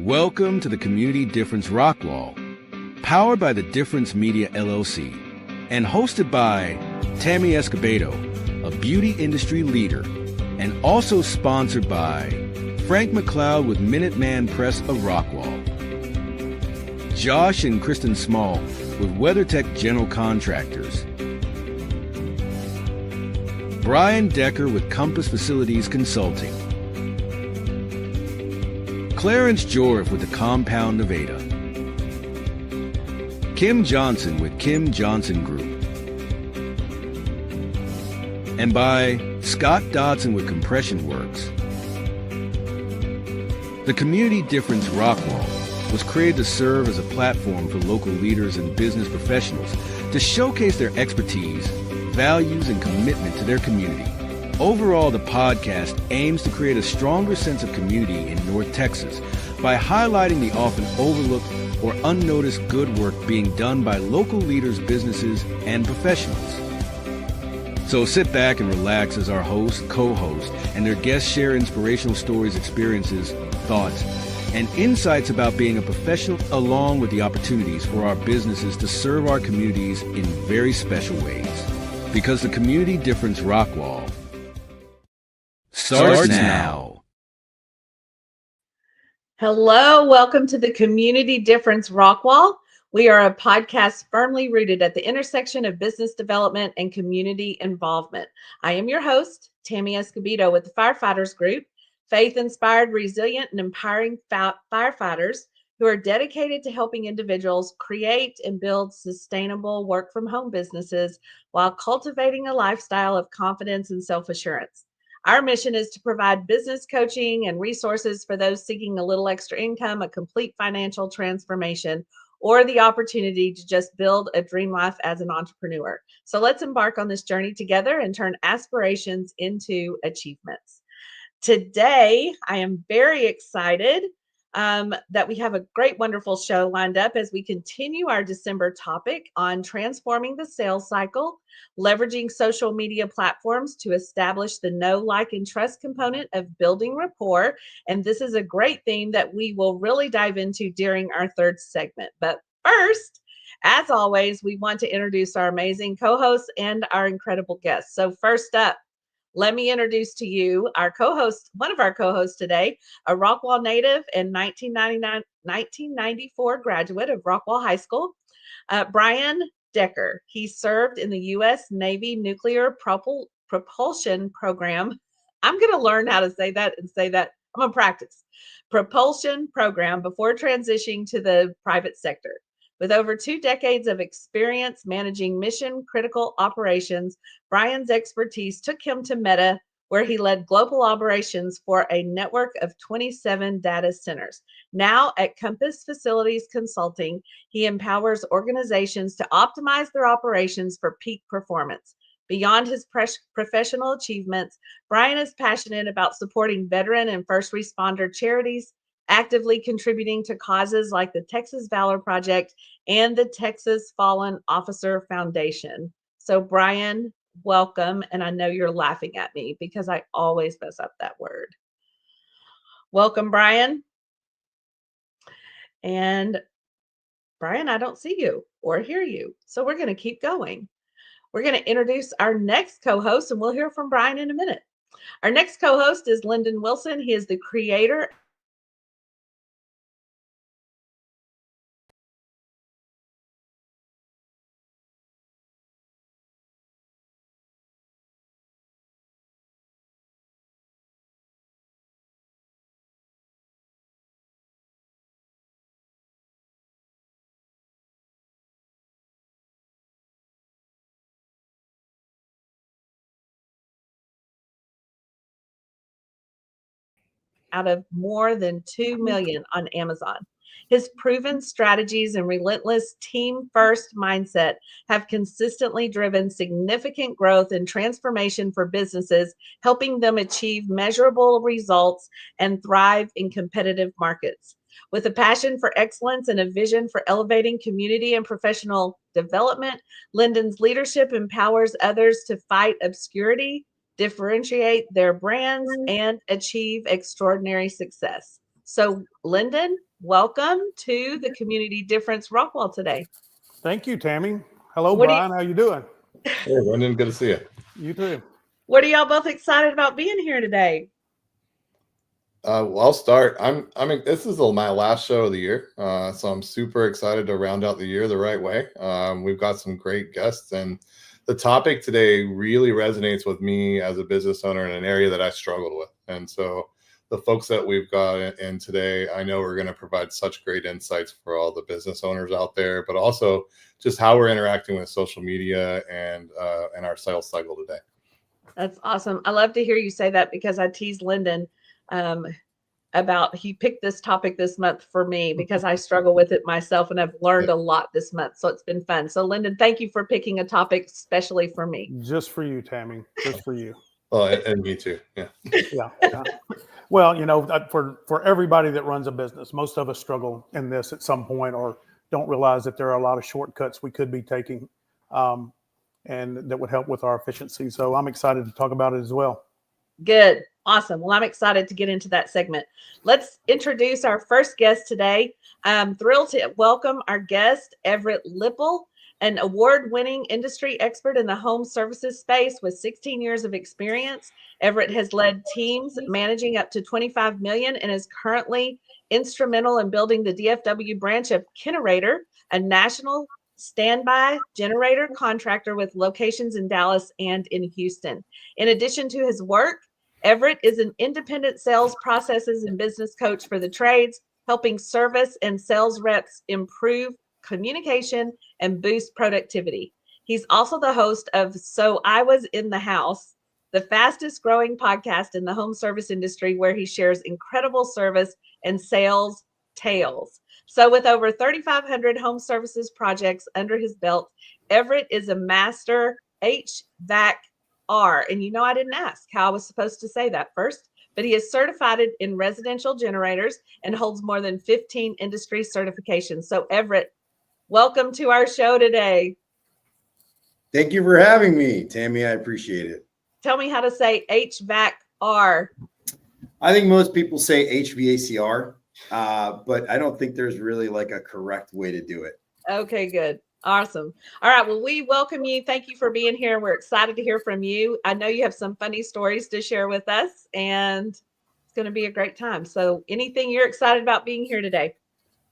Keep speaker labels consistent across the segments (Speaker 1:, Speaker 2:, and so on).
Speaker 1: Welcome to the Community Difference Rockwall, powered by the Difference Media LLC, and hosted by Tammy Escobedo, a beauty industry leader, and also sponsored by Frank McLeod with Minuteman Press of Rockwall, Josh and Kristen Small with WeatherTech General Contractors, Brian Decker with Compass Facilities Consulting, Clarence Jorf with the Compound of Ada, Kim Johnson with Kim Johnson Group, and by Scott Dodson with Compression Works. The Community Difference Rockwall was created to serve as a platform for local leaders and business professionals to showcase their expertise, values, and commitment to their community. Overall, the podcast aims to create a stronger sense of community in North Texas by highlighting the often overlooked or unnoticed good work being done by local leaders, businesses, and professionals. So sit back and relax as our host, co-host, and their guests share inspirational stories, experiences, thoughts, and insights about being a professional, along with the opportunities for our businesses to serve our communities in very special ways. Because the Community Difference Rockwall starts now.
Speaker 2: Hello, welcome to the Community Difference Rockwall. We are a podcast firmly rooted at the intersection of business development and community involvement. I am your host, Tammy Escobedo with the Firefighters Group, faith-inspired, resilient, and empowering firefighters who are dedicated to helping individuals create and build sustainable work-from-home businesses while cultivating a lifestyle of confidence and self-assurance. Our mission is to provide business coaching and resources for those seeking a little extra income, a complete financial transformation, or the opportunity to just build a dream life as an entrepreneur. So let's embark on this journey together and turn aspirations into achievements. Today, I am very excited that we have a great, wonderful show lined up as we continue our December topic on transforming the sales cycle, leveraging social media platforms to establish the know, like, and trust component of building rapport. And this is a great theme that we will really dive into during our third segment. But first, as always, we want to introduce our amazing co-hosts and our incredible guests. So first up, let me introduce to you our co-host, one of our co-hosts today, a Rockwall native and 1994 graduate of Rockwall High School, Brian Decker. He served in the U.S. Navy Nuclear Propulsion Program. I'm going to learn how to say that and say that. I'm going to practice. Propulsion Program before transitioning to the private sector. With over 2 decades of experience managing mission-critical operations, Brian's expertise took him to Meta, where he led global operations for a network of 27 data centers. Now at Compass Facilities Consulting, he empowers organizations to optimize their operations for peak performance. Beyond his professional achievements, Brian is passionate about supporting veteran and first responder charities, actively contributing to causes like the Texas Valor Project and the Texas Fallen Officer Foundation. So Brian, welcome. And I know you're laughing at me because I always mess up that word. Welcome, Brian. And Brian, I don't see you or hear you. So we're going to keep going. We're going to introduce our next co-host, and we'll hear from Brian in a minute. Our next co-host is Lendon Wilson. He is the creator out of more than 2 million on Amazon. His proven strategies and relentless team-first mindset have consistently driven significant growth and transformation for businesses, helping them achieve measurable results and thrive in competitive markets. With a passion for excellence and a vision for elevating community and professional development, Lendon's leadership empowers others to fight obscurity, differentiate their brands, and achieve extraordinary success. So, Lendon, welcome to the Community Difference Rockwall today.
Speaker 3: Thank you, Tammy. Hello,
Speaker 2: What
Speaker 3: Brian. How you doing?
Speaker 4: Hey, Lendon, good to see you.
Speaker 3: You too.
Speaker 2: What are y'all both excited about being here today?
Speaker 4: Well, I'll start. This is my last show of the year, so I'm super excited to round out the year the right way. We've got some great guests, and the topic today really resonates with me as a business owner in an area that I struggled with. And so the folks that we've got in today, I know are going to provide such great insights for all the business owners out there, but also just how we're interacting with social media and our sales cycle today.
Speaker 2: That's awesome. I love to hear you say that because I teased Lendon about he picked this topic this month for me because I struggle with it myself and I've learned a lot this month. So it's been fun. So Lendon, thank you for picking a topic especially for me.
Speaker 3: Just for you, Tammy. Just for you.
Speaker 4: Well, and me too. Yeah.
Speaker 3: Yeah. Well, for everybody that runs a business, most of us struggle in this at some point or don't realize that there are a lot of shortcuts we could be taking and that would help with our efficiency. So I'm excited to talk about it as well.
Speaker 2: Good. Awesome. Well, I'm excited to get into that segment. Let's introduce our first guest today. I'm thrilled to welcome our guest, Everett Lappel, an award-winning industry expert in the home services space with 16 years of experience. Everett has led teams managing up to $25 million and is currently instrumental in building the DFW branch of Kinnerator, a national standby generator contractor with locations in Dallas and in Houston. In addition to his work, Everett is an independent sales processes and business coach for the trades, helping service and sales reps improve communication and boost productivity. He's also the host of So I Was in the House, the fastest growing podcast in the home service industry, where he shares incredible service and sales tales. So with over 3,500 home services projects under his belt, Everett is a master HVAC R. And I didn't ask how I was supposed to say that first, but he is certified in residential generators and holds more than 15 industry certifications. So Everett, welcome to our show today.
Speaker 5: Thank you for having me, Tammy. I appreciate it.
Speaker 2: Tell me how to say HVAC R.
Speaker 5: I think most people say HVACR, but I don't think there's really like a correct way to do it.
Speaker 2: Okay, good. Awesome. All right. Well, we welcome you. Thank you for being here. We're excited to hear from you. I know you have some funny stories to share with us, and it's going to be a great time. So anything you're excited about being here today?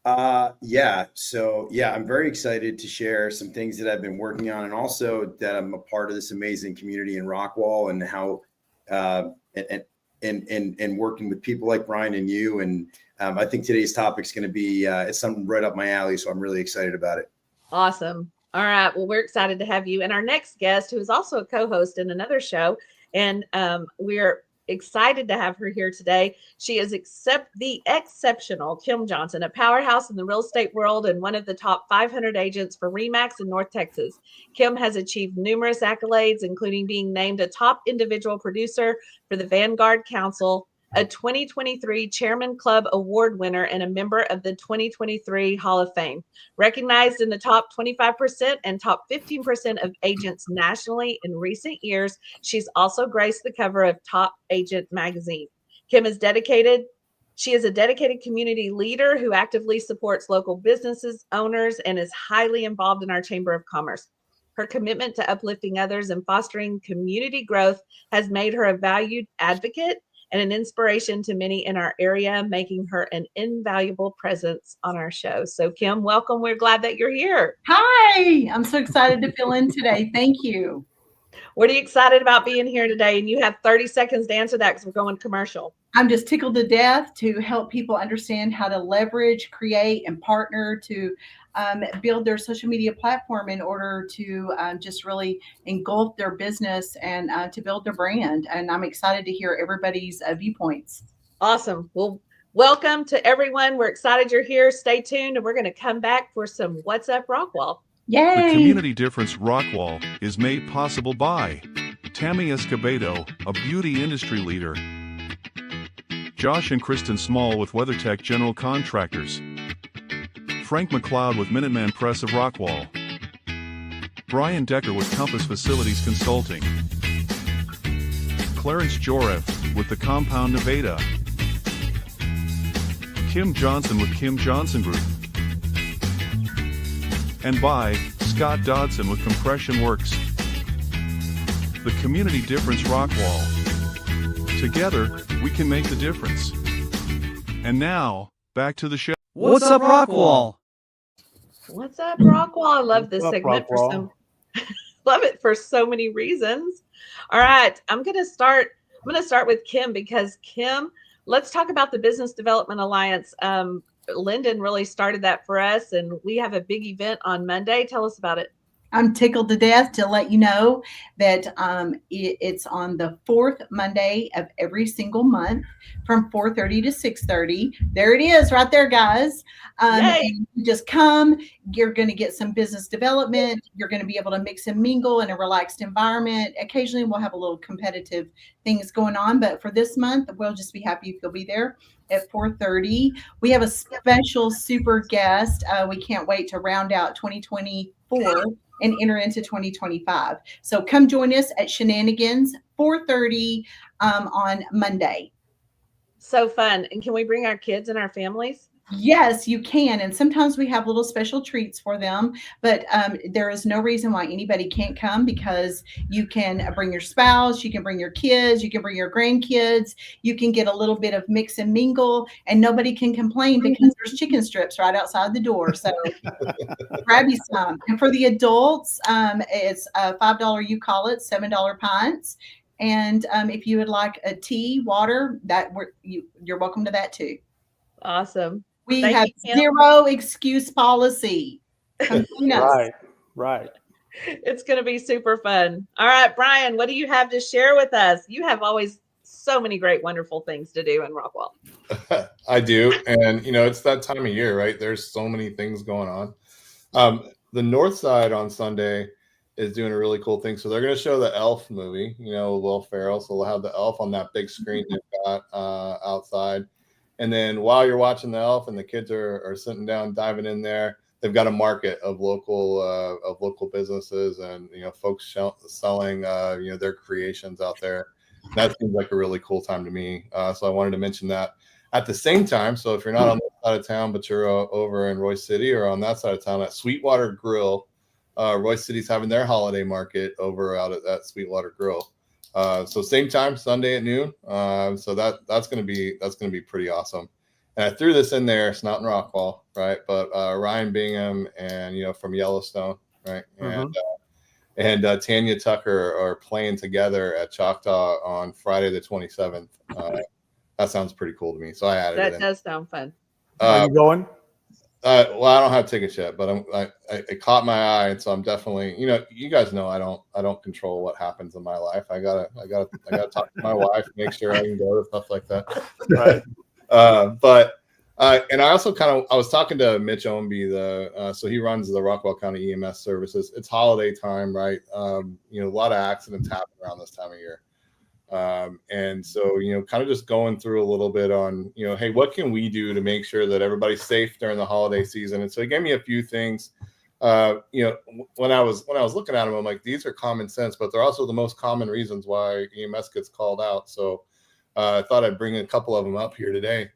Speaker 5: Yeah. So I'm very excited to share some things that I've been working on, and also that I'm a part of this amazing community in Rockwall, and how and working with people like Brian and you. And I think today's topic is going to be it's something right up my alley. So I'm really excited about it.
Speaker 2: Awesome. All right. Well, we're excited to have you. And our next guest, who is also a co-host in another show, and we're excited to have her here today. She is the exceptional Kim Johnson, a powerhouse in the real estate world and one of the top 500 agents for RE/MAX in North Texas. Kim has achieved numerous accolades, including being named a top individual producer for the Vanguard Council, a 2023 Chairman Club Award winner, and a member of the 2023 Hall of Fame. Recognized in the top 25% and top 15% of agents nationally in recent years, she's also graced the cover of Top Agent magazine. Kim is dedicated. She is a dedicated community leader who actively supports local businesses, owners, and is highly involved in our Chamber of Commerce. Her commitment to uplifting others and fostering community growth has made her a valued advocate and an inspiration to many in our area, making her an invaluable presence on our show. So Kim, welcome. We're glad that you're here.
Speaker 6: Hi, I'm so excited to fill in today. Thank you.
Speaker 2: What are you excited about being here today? And you have 30 seconds to answer that because we're going commercial.
Speaker 6: I'm just tickled to death to help people understand how to leverage, create, and partner to build their social media platform in order to just really engulf their business and to build their brand. And I'm excited to hear everybody's viewpoints.
Speaker 2: Awesome. Well, welcome to everyone. We're excited you're here. Stay tuned, and we're going to come back for some What's Up Rockwall.
Speaker 6: Yay!
Speaker 7: The Community Difference Rockwall is made possible by Tammy Escobedo, a beauty industry leader, Josh and Kristen Small with WeatherTech General Contractors, Frank McLeod with Minuteman Press of Rockwall, Brian Decker with Compass Facilities Consulting, Clarence Joreff with The Compound Nevada, Kim Johnson with Kim Johnson Group. And by Scott Dodson with Compression Works. The Community Difference Rockwall. Together, we can make the difference. And now, back to the show.
Speaker 8: What's up, Rockwall?
Speaker 2: What's up, Rockwall? I love this
Speaker 3: What's up,
Speaker 2: segment
Speaker 3: Rockwall?
Speaker 2: love it for so many reasons. All right, I'm gonna start with Kim, because Kim, let's talk about the Business Development Alliance. Lendon really started that for us, and we have a big event on Monday. Tell us about it.
Speaker 6: I'm tickled to death to let you know that it's on the fourth Monday of every single month from 4:30 to 6:30. There it is right there, guys. And you just come. You're going to get some business development. You're going to be able to mix and mingle in a relaxed environment. Occasionally, we'll have a little competitive things going on. But for this month, we'll just be happy if you'll be there at 4:30. We have a special super guest. We can't wait to round out 2024 and enter into 2025. So come join us at Shenanigans, 4:30 on Monday.
Speaker 2: So fun. And can we bring our kids and our families?
Speaker 6: Yes, you can. And sometimes we have little special treats for them, but there is no reason why anybody can't come, because you can bring your spouse, you can bring your kids, you can bring your grandkids, you can get a little bit of mix and mingle, and nobody can complain because there's chicken strips right outside the door. So grab you some. And for the adults, it's $5, you call it, $7 pints. And if you would like a tea, water, you're welcome to that too.
Speaker 2: Awesome.
Speaker 6: We
Speaker 2: Thank
Speaker 6: have
Speaker 2: you, Kim.
Speaker 6: zero excuse policy. Come join us.
Speaker 3: Right.
Speaker 2: It's going to be super fun. All right, Brian, what do you have to share with us? You have always so many great, wonderful things to do in Rockwall.
Speaker 4: I do. And, it's that time of year, right? There's so many things going on. The North Side on Sunday is doing a really cool thing. So they're going to show the Elf movie, Will Ferrell. So they'll have the Elf on that big screen they've got outside. And then while you're watching the Elf and the kids are sitting down, diving in there, they've got a market of local businesses and, folks selling, their creations out there. That seems like a really cool time to me. So I wanted to mention that at the same time. So if you're not on that side of town, but you're over in Royce City or on that side of town at Sweetwater Grill, Royce City's having their holiday market over out at that Sweetwater Grill. So same time, Sunday at noon. So that's gonna be pretty awesome. And I threw this in there. It's not in Rockwall, right? But Ryan Bingham and from Yellowstone, right?
Speaker 3: Mhm.
Speaker 4: And Tanya Tucker are playing together at Choctaw on Friday the 27th. That sounds pretty cool to me. So I added it in.
Speaker 2: That does sound fun.
Speaker 3: Are you going?
Speaker 4: Well, I don't have tickets yet, but it caught my eye, and so I'm definitely, you guys know I don't control what happens in my life. I gotta talk to my wife, make sure I can go to stuff like that.
Speaker 3: Right.
Speaker 4: And I also I was talking to Mitch Ownby, so he runs the Rockwall County EMS services. It's holiday time, right? A lot of accidents happen around this time of year. And so, kind of just going through a little bit on, hey, what can we do to make sure that everybody's safe during the holiday season? And so he gave me a few things. When I was looking at them, I'm like, these are common sense, but they're also the most common reasons why EMS gets called out. So I thought I'd bring a couple of them up here today.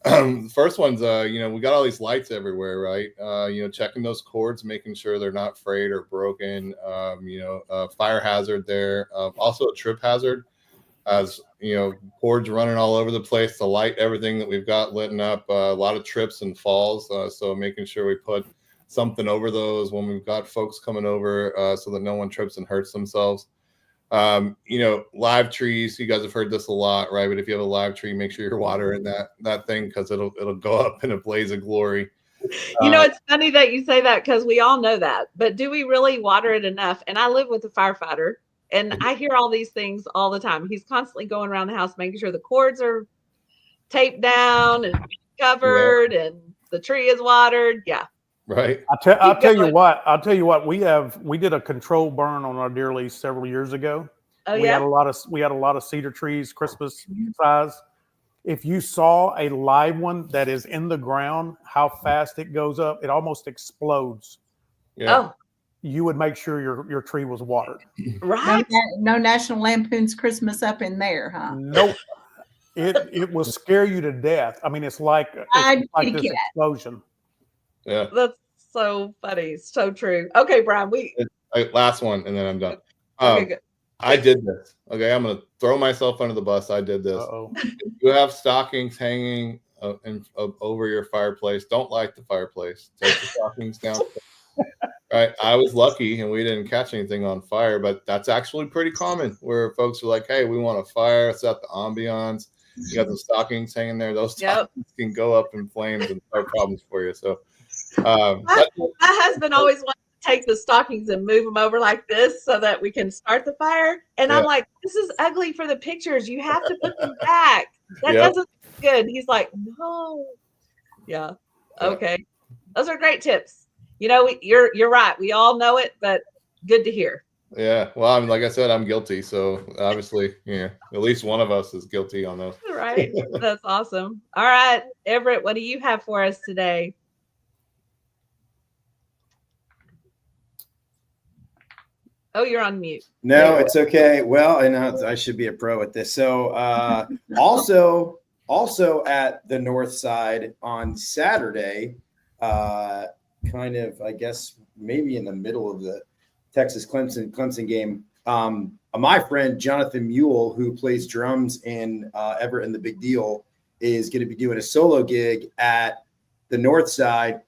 Speaker 4: The first one's, we got all these lights everywhere, right? Checking those cords, making sure they're not frayed or broken. Fire hazard there. Also a trip hazard. As cords running all over the place to light everything that we've got lit up, a lot of trips and falls. So making sure we put something over those when we've got folks coming over, so that no one trips and hurts themselves. Live trees. You guys have heard this a lot, right? But if you have a live tree, make sure you're watering that thing, because it'll go up in a blaze of glory.
Speaker 2: It's funny that you say that, because we all know that, but do we really water it enough? And I live with a firefighter. And I hear all these things all the time. He's constantly going around the house, making sure the cords are taped down and covered, and the tree is watered. Yeah.
Speaker 4: Right.
Speaker 3: I'll tell you what. We did a control burn on our deer lease several years ago.
Speaker 2: Oh,
Speaker 3: we had a lot of cedar trees, Christmas size. If you saw a live one that is in the ground, how fast it goes up, it almost explodes.
Speaker 4: Yeah.
Speaker 2: Oh.
Speaker 3: You would make sure your tree was watered.
Speaker 2: Right.
Speaker 6: No National Lampoon's Christmas up in there, huh?
Speaker 3: Nope. It will scare you to death. I mean, it's like this explosion.
Speaker 4: Yeah.
Speaker 2: That's so funny. So true. Okay, Brian,
Speaker 4: Last one, and then I'm done.
Speaker 2: okay, good.
Speaker 4: I did this. Okay, I'm going to throw myself under the bus. I did this. If you have stockings hanging over your fireplace, don't light the fireplace. Take the stockings down. Right. I was lucky and we didn't catch anything on fire, but that's actually pretty common where folks are like, hey, we want a fire. It's at the ambiance. You got the stockings hanging there. Those stockings can go up in flames and start problems for you. So
Speaker 2: my husband always wants to take the stockings and move them over like this so that we can start the fire. And I'm like, this is ugly for the pictures. You have to put them back. That doesn't look good. He's like, no. Yeah. Okay. Those are great tips. You know, you're right. We all know it, but good to hear.
Speaker 4: Yeah. Well, I mean, like I said, I'm guilty. So obviously, at least one of us is guilty on those.
Speaker 2: Right. That's awesome. All right, Everett, what do you have for us today? Oh, you're on mute.
Speaker 5: No, it's okay. Well, I know I should be a pro at this. So also at the North Side on Saturday, kind of, I guess, maybe in the middle of the Texas Clemson game. My friend Jonathan Mule, who plays drums in Everett and the Big Deal, is going to be doing a solo gig at the North Side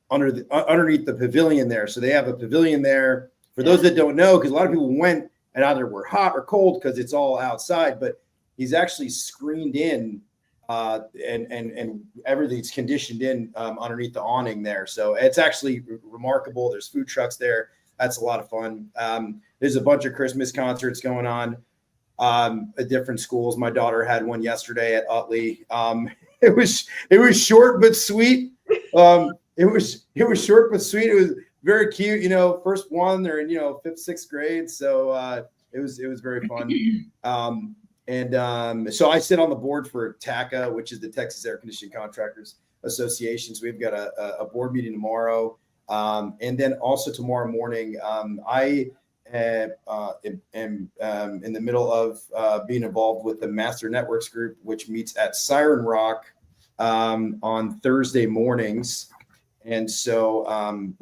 Speaker 5: underneath the pavilion there. So they have a pavilion there. For those that don't know, because a lot of people went and either were hot or cold because it's all outside, but he's actually screened in and everything's conditioned in underneath the awning there. So it's actually remarkable. There's food trucks there. That's a lot of fun. There's a bunch of Christmas concerts going on at different schools. My daughter had one yesterday at Utley. It was short but sweet. It was short but sweet. It was very cute. First one, they're in 5th, 6th grade. So it was very fun. So I sit on the board for TACA, which is the Texas Air Conditioning Contractors Association. So we've got a board meeting tomorrow. And then also tomorrow morning, I am in the middle of being involved with the Master Networks group, which meets at Siren Rock on Thursday mornings. And so,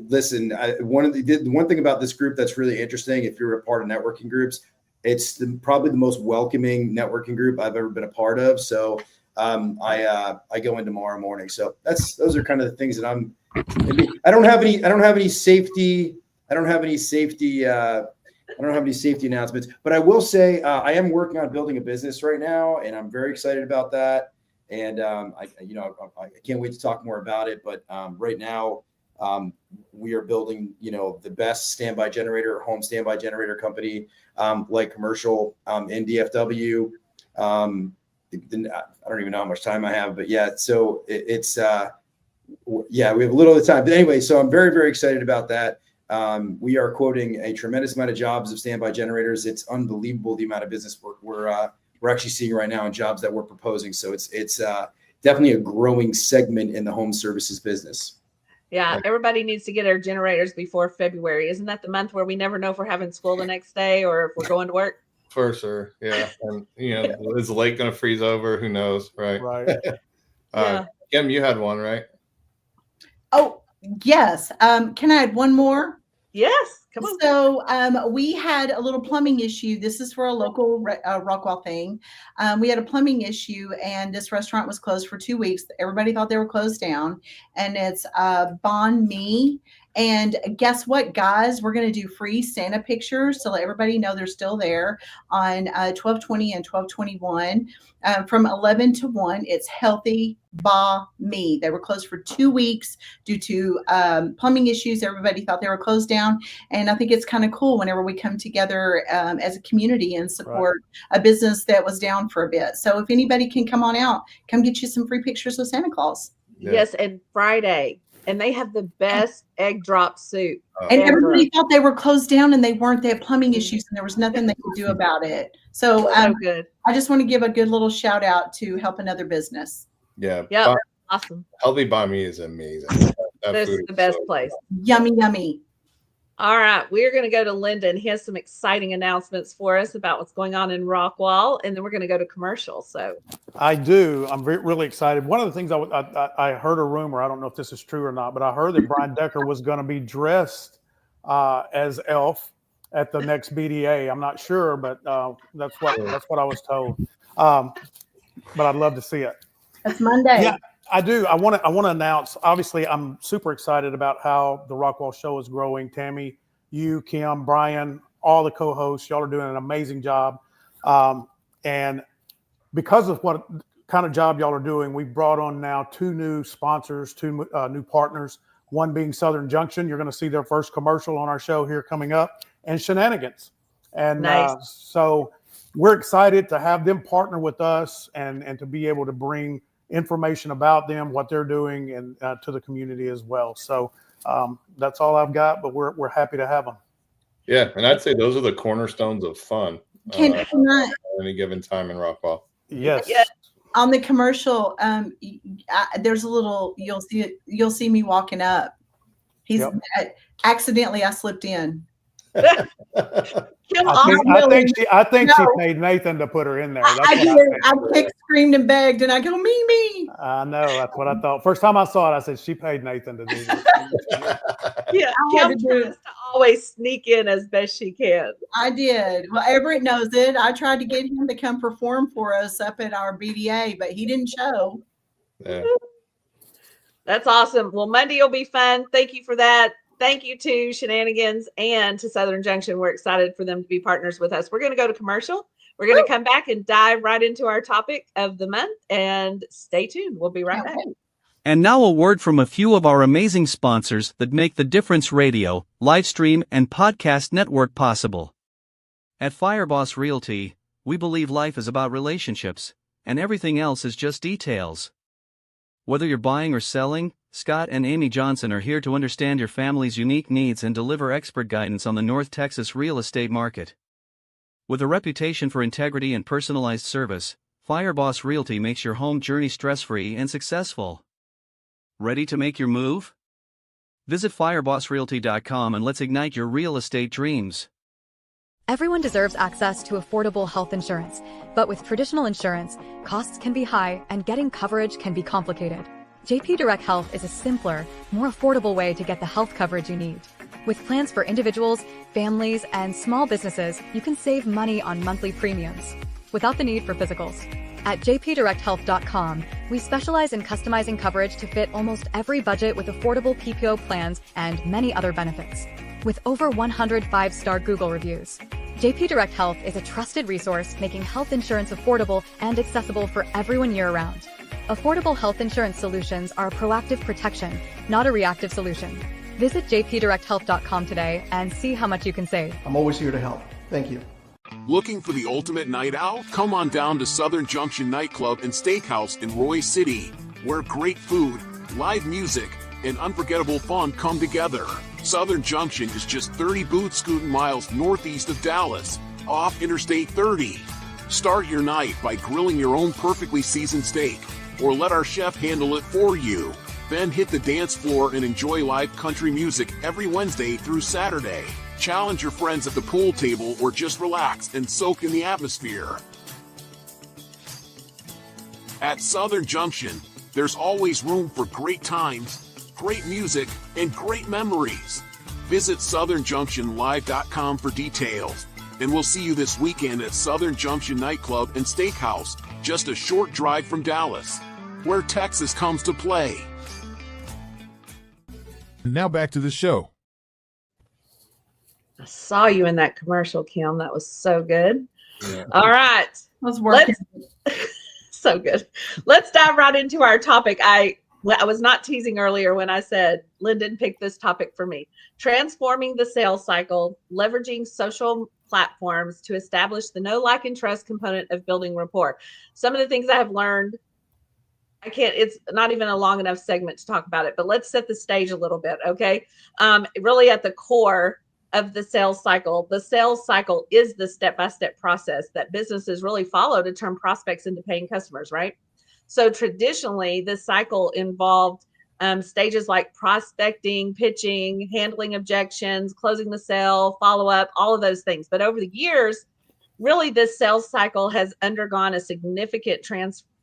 Speaker 5: listen, one thing about this group that's really interesting, if you're a part of networking groups, it's probably the most welcoming networking group I've ever been a part of. So I go in tomorrow morning. So those are kind of the things that I don't have any safety announcements, but I will say I am working on building a business right now, and I'm very excited about that. And I can't wait to talk more about it. But right now, we are building, the best standby generator, home standby generator company, like commercial in DFW. I don't even know how much time I have, but yeah. So it's we have a little of the time. But anyway, so I'm very, very excited about that. We are quoting a tremendous amount of jobs of standby generators. It's unbelievable the amount of business we're actually seeing right now in jobs that we're proposing. So it's definitely a growing segment in the home services business.
Speaker 2: Yeah, everybody needs to get their generators before February. Isn't that the month where we never know if we're having school the next day or if we're going to work?
Speaker 4: For sure. Yeah. And, is the lake going to freeze over? Who knows? Right.
Speaker 2: Yeah.
Speaker 4: Kim, you had one, right?
Speaker 6: Oh, yes. Can I add one more?
Speaker 2: Yes. Come on.
Speaker 6: So we had a little plumbing issue. This is for a local Rockwall thing. We had a plumbing issue, and this restaurant was closed for 2 weeks. Everybody thought they were closed down, and it's Bon Me. And guess what, guys? We're going to do free Santa pictures to let everybody know they're still there on 12/20 and 12/21 from 11 to 1. It's Healthy Ba Me. They were closed for 2 weeks due to plumbing issues. Everybody thought they were closed down. And I think it's kind of cool whenever we come together as a community and support a business that was down for a bit. So if anybody can come on out, come get you some free pictures of Santa Claus.
Speaker 4: Yeah.
Speaker 2: Yes, and Friday. And they have the best egg drop soup.
Speaker 6: And everybody thought they were closed down, and they weren't. They had plumbing issues, and there was nothing they could do about it. So
Speaker 2: good.
Speaker 6: I just want to give a good little shout out to help another business.
Speaker 4: Yeah.
Speaker 2: Yeah. Awesome.
Speaker 4: Healthy by Me is amazing.
Speaker 2: This is the best place.
Speaker 6: Yummy, yummy.
Speaker 2: All right, we're going to go to Lendon. He has some exciting announcements for us about what's going on in Rockwall, and then we're going to go to commercial. So
Speaker 3: I do. I'm really excited. One of the things I heard a rumor, I don't know if this is true or not, but I heard that Brian Decker was going to be dressed as Elf at the next BDA. I'm not sure, but that's what I was told. But I'd love to see it.
Speaker 6: That's Monday.
Speaker 3: Yeah, I do. I want to announce. Obviously, I'm super excited about how the Rockwall show is growing. Tammy, you, Kim, Brian, all the co-hosts, y'all are doing an amazing job. And because of what kind of job y'all are doing, we've brought on now 2 new sponsors, 2 new partners. One being Southern Junction. You're going to see their first commercial on our show here coming up, and Shenanigans. And
Speaker 2: nice.
Speaker 3: So we're excited to have them partner with us and to be able to bring information about them, what they're doing, and to the community as well. So that's all I've got, but we're happy to have them.
Speaker 4: Yeah, and I'd say those are the cornerstones of fun
Speaker 6: Can I,
Speaker 4: at any given time in Rockwall.
Speaker 3: Yes.
Speaker 2: Yeah.
Speaker 6: on the commercial, there's a little, you'll see me walking up. He's accidentally, I slipped in.
Speaker 2: Kim,
Speaker 3: I think
Speaker 6: No.
Speaker 3: she paid Nathan to put her in there. That's
Speaker 6: I
Speaker 3: what
Speaker 6: did. I
Speaker 3: think.
Speaker 6: kicked, screamed, and begged, and I go, me.
Speaker 3: I know. That's what I thought. First time I saw it, I said, she paid Nathan to do this.
Speaker 2: yeah,
Speaker 6: I had
Speaker 2: Kim
Speaker 6: to do it.
Speaker 2: tries to always sneak in as best she can.
Speaker 6: I did. Well, Everett knows it. I tried to get him to come perform for us up at our BDA, but he didn't show.
Speaker 4: Yeah.
Speaker 2: That's awesome. Well, Monday will be fun. Thank you for that. Thank you to Shenanigans and to Southern Junction. We're excited for them to be partners with us. We're going to go to commercial. We're going to come back and dive right into our topic of the month, and stay tuned. We'll be right back.
Speaker 8: And now a word from a few of our amazing sponsors that make the Difference Radio, live stream, and podcast network possible. At Fireboss Realty, we believe life is about relationships, and everything else is just details. Whether you're buying or selling, Scott and Amy Johnson are here to understand your family's unique needs and deliver expert guidance on the North Texas real estate market. With a reputation for integrity and personalized service, Fireboss Realty makes your home journey stress-free and successful. Ready to make your move? Visit firebossrealty.com and let's ignite your real estate dreams.
Speaker 9: Everyone deserves access to affordable health insurance, but with traditional insurance, costs can be high and getting coverage can be complicated. JP Direct Health is a simpler, more affordable way to get the health coverage you need. With plans for individuals, families, and small businesses, you can save money on monthly premiums without the need for physicals. At jpdirecthealth.com, we specialize in customizing coverage to fit almost every budget with affordable PPO plans and many other benefits. With over 100 5-star Google reviews, JP Direct Health is a trusted resource making health insurance affordable and accessible for everyone year-round. Affordable health insurance solutions are a proactive protection, not a reactive solution. Visit jpdirecthealth.com today and see how much you can save.
Speaker 10: I'm always here to help. Thank you.
Speaker 11: Looking for the ultimate night out? Come on down to Southern Junction Nightclub and Steakhouse in Roy City, where great food, live music, and unforgettable fun come together. Southern Junction is just 30 boot-scooting miles northeast of Dallas, off Interstate 30. Start your night by grilling your own perfectly seasoned steak, or let our chef handle it for you. Then hit the dance floor and enjoy live country music every Wednesday through Saturday. Challenge your friends at the pool table or just relax and soak in the atmosphere. At Southern Junction, there's always room for great times, great music, and great memories. Visit southernjunctionlive.com for details. And we'll see you this weekend at Southern Junction Nightclub and Steakhouse, just a short drive from Dallas, where Texas comes to play.
Speaker 7: Now back to the show.
Speaker 2: I saw you in that commercial, Kim. That was so good.
Speaker 4: Yeah.
Speaker 2: All right.
Speaker 6: I was working.
Speaker 2: So good. Let's dive right into our topic. I was not teasing earlier when I said Lendon picked this topic for me. Transforming the sales cycle, leveraging social platforms to establish the know, like, and trust component of building rapport. Some of the things I have learned, it's not even a long enough segment to talk about it, but let's set the stage a little bit, okay? Really at the core of the sales cycle is the step-by-step process that businesses really follow to turn prospects into paying customers, right? So traditionally, this cycle involved stages like prospecting, pitching, handling objections, closing the sale, follow up, all of those things. But over the years, really this sales cycle has undergone a significant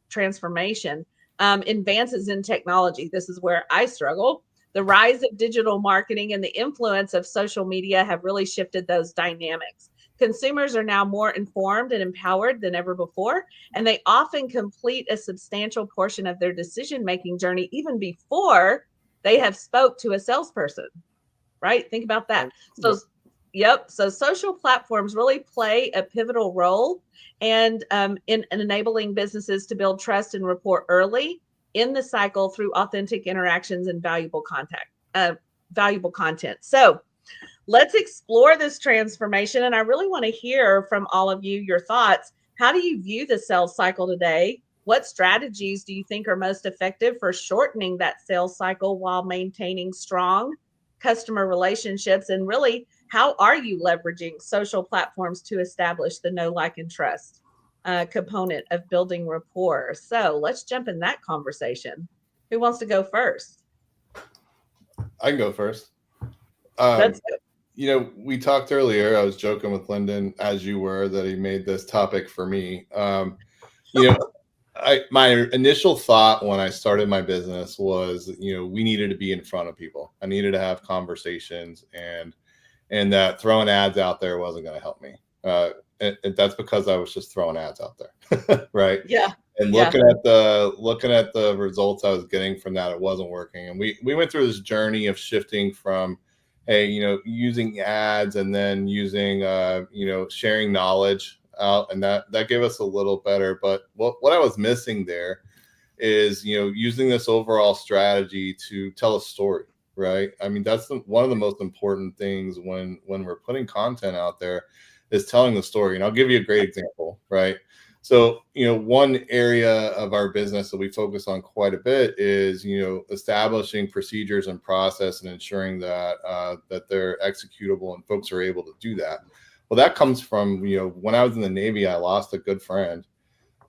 Speaker 2: transformation. Advances in technology. This is where I struggle. The rise of digital marketing and the influence of social media have really shifted those dynamics. Consumers are now more informed and empowered than ever before, and they often complete a substantial portion of their decision-making journey even before they have spoke to a salesperson, right? Think about that. So, yep. So social platforms really play a pivotal role and in enabling businesses to build trust and rapport early in the cycle through authentic interactions and valuable content. So let's explore this transformation. And I really want to hear from all of you your thoughts. How do you view the sales cycle today? What strategies do you think are most effective for shortening that sales cycle while maintaining strong customer relationships? And really, how are you leveraging social platforms to establish the know, like, and trust component of building rapport? So let's jump in that conversation. Who wants to go first?
Speaker 4: I can go first.
Speaker 2: Let's go.
Speaker 4: You know, we talked earlier, I was joking with Lendon, as you were, that he made this topic for me. You know, my initial thought when I started my business was, you know, we needed to be in front of people. I needed to have conversations, and that throwing ads out there wasn't going to help me. And that's because I was just throwing ads out there, right?
Speaker 2: Yeah.
Speaker 4: And looking at the results I was getting from that, it wasn't working. And we went through this journey of shifting from, hey, you know, using ads and then using, you know, sharing knowledge out, and that gave us a little better. But what I was missing there is, you know, using this overall strategy to tell a story, right? I mean, that's one of the most important things when we're putting content out there is telling the story. And I'll give you a great example, right? So, you know, one area of our business that we focus on quite a bit is, you know, establishing procedures and process and ensuring that that they're executable and folks are able to do that. Well, that comes from, you know, when I was in the Navy, I lost a good friend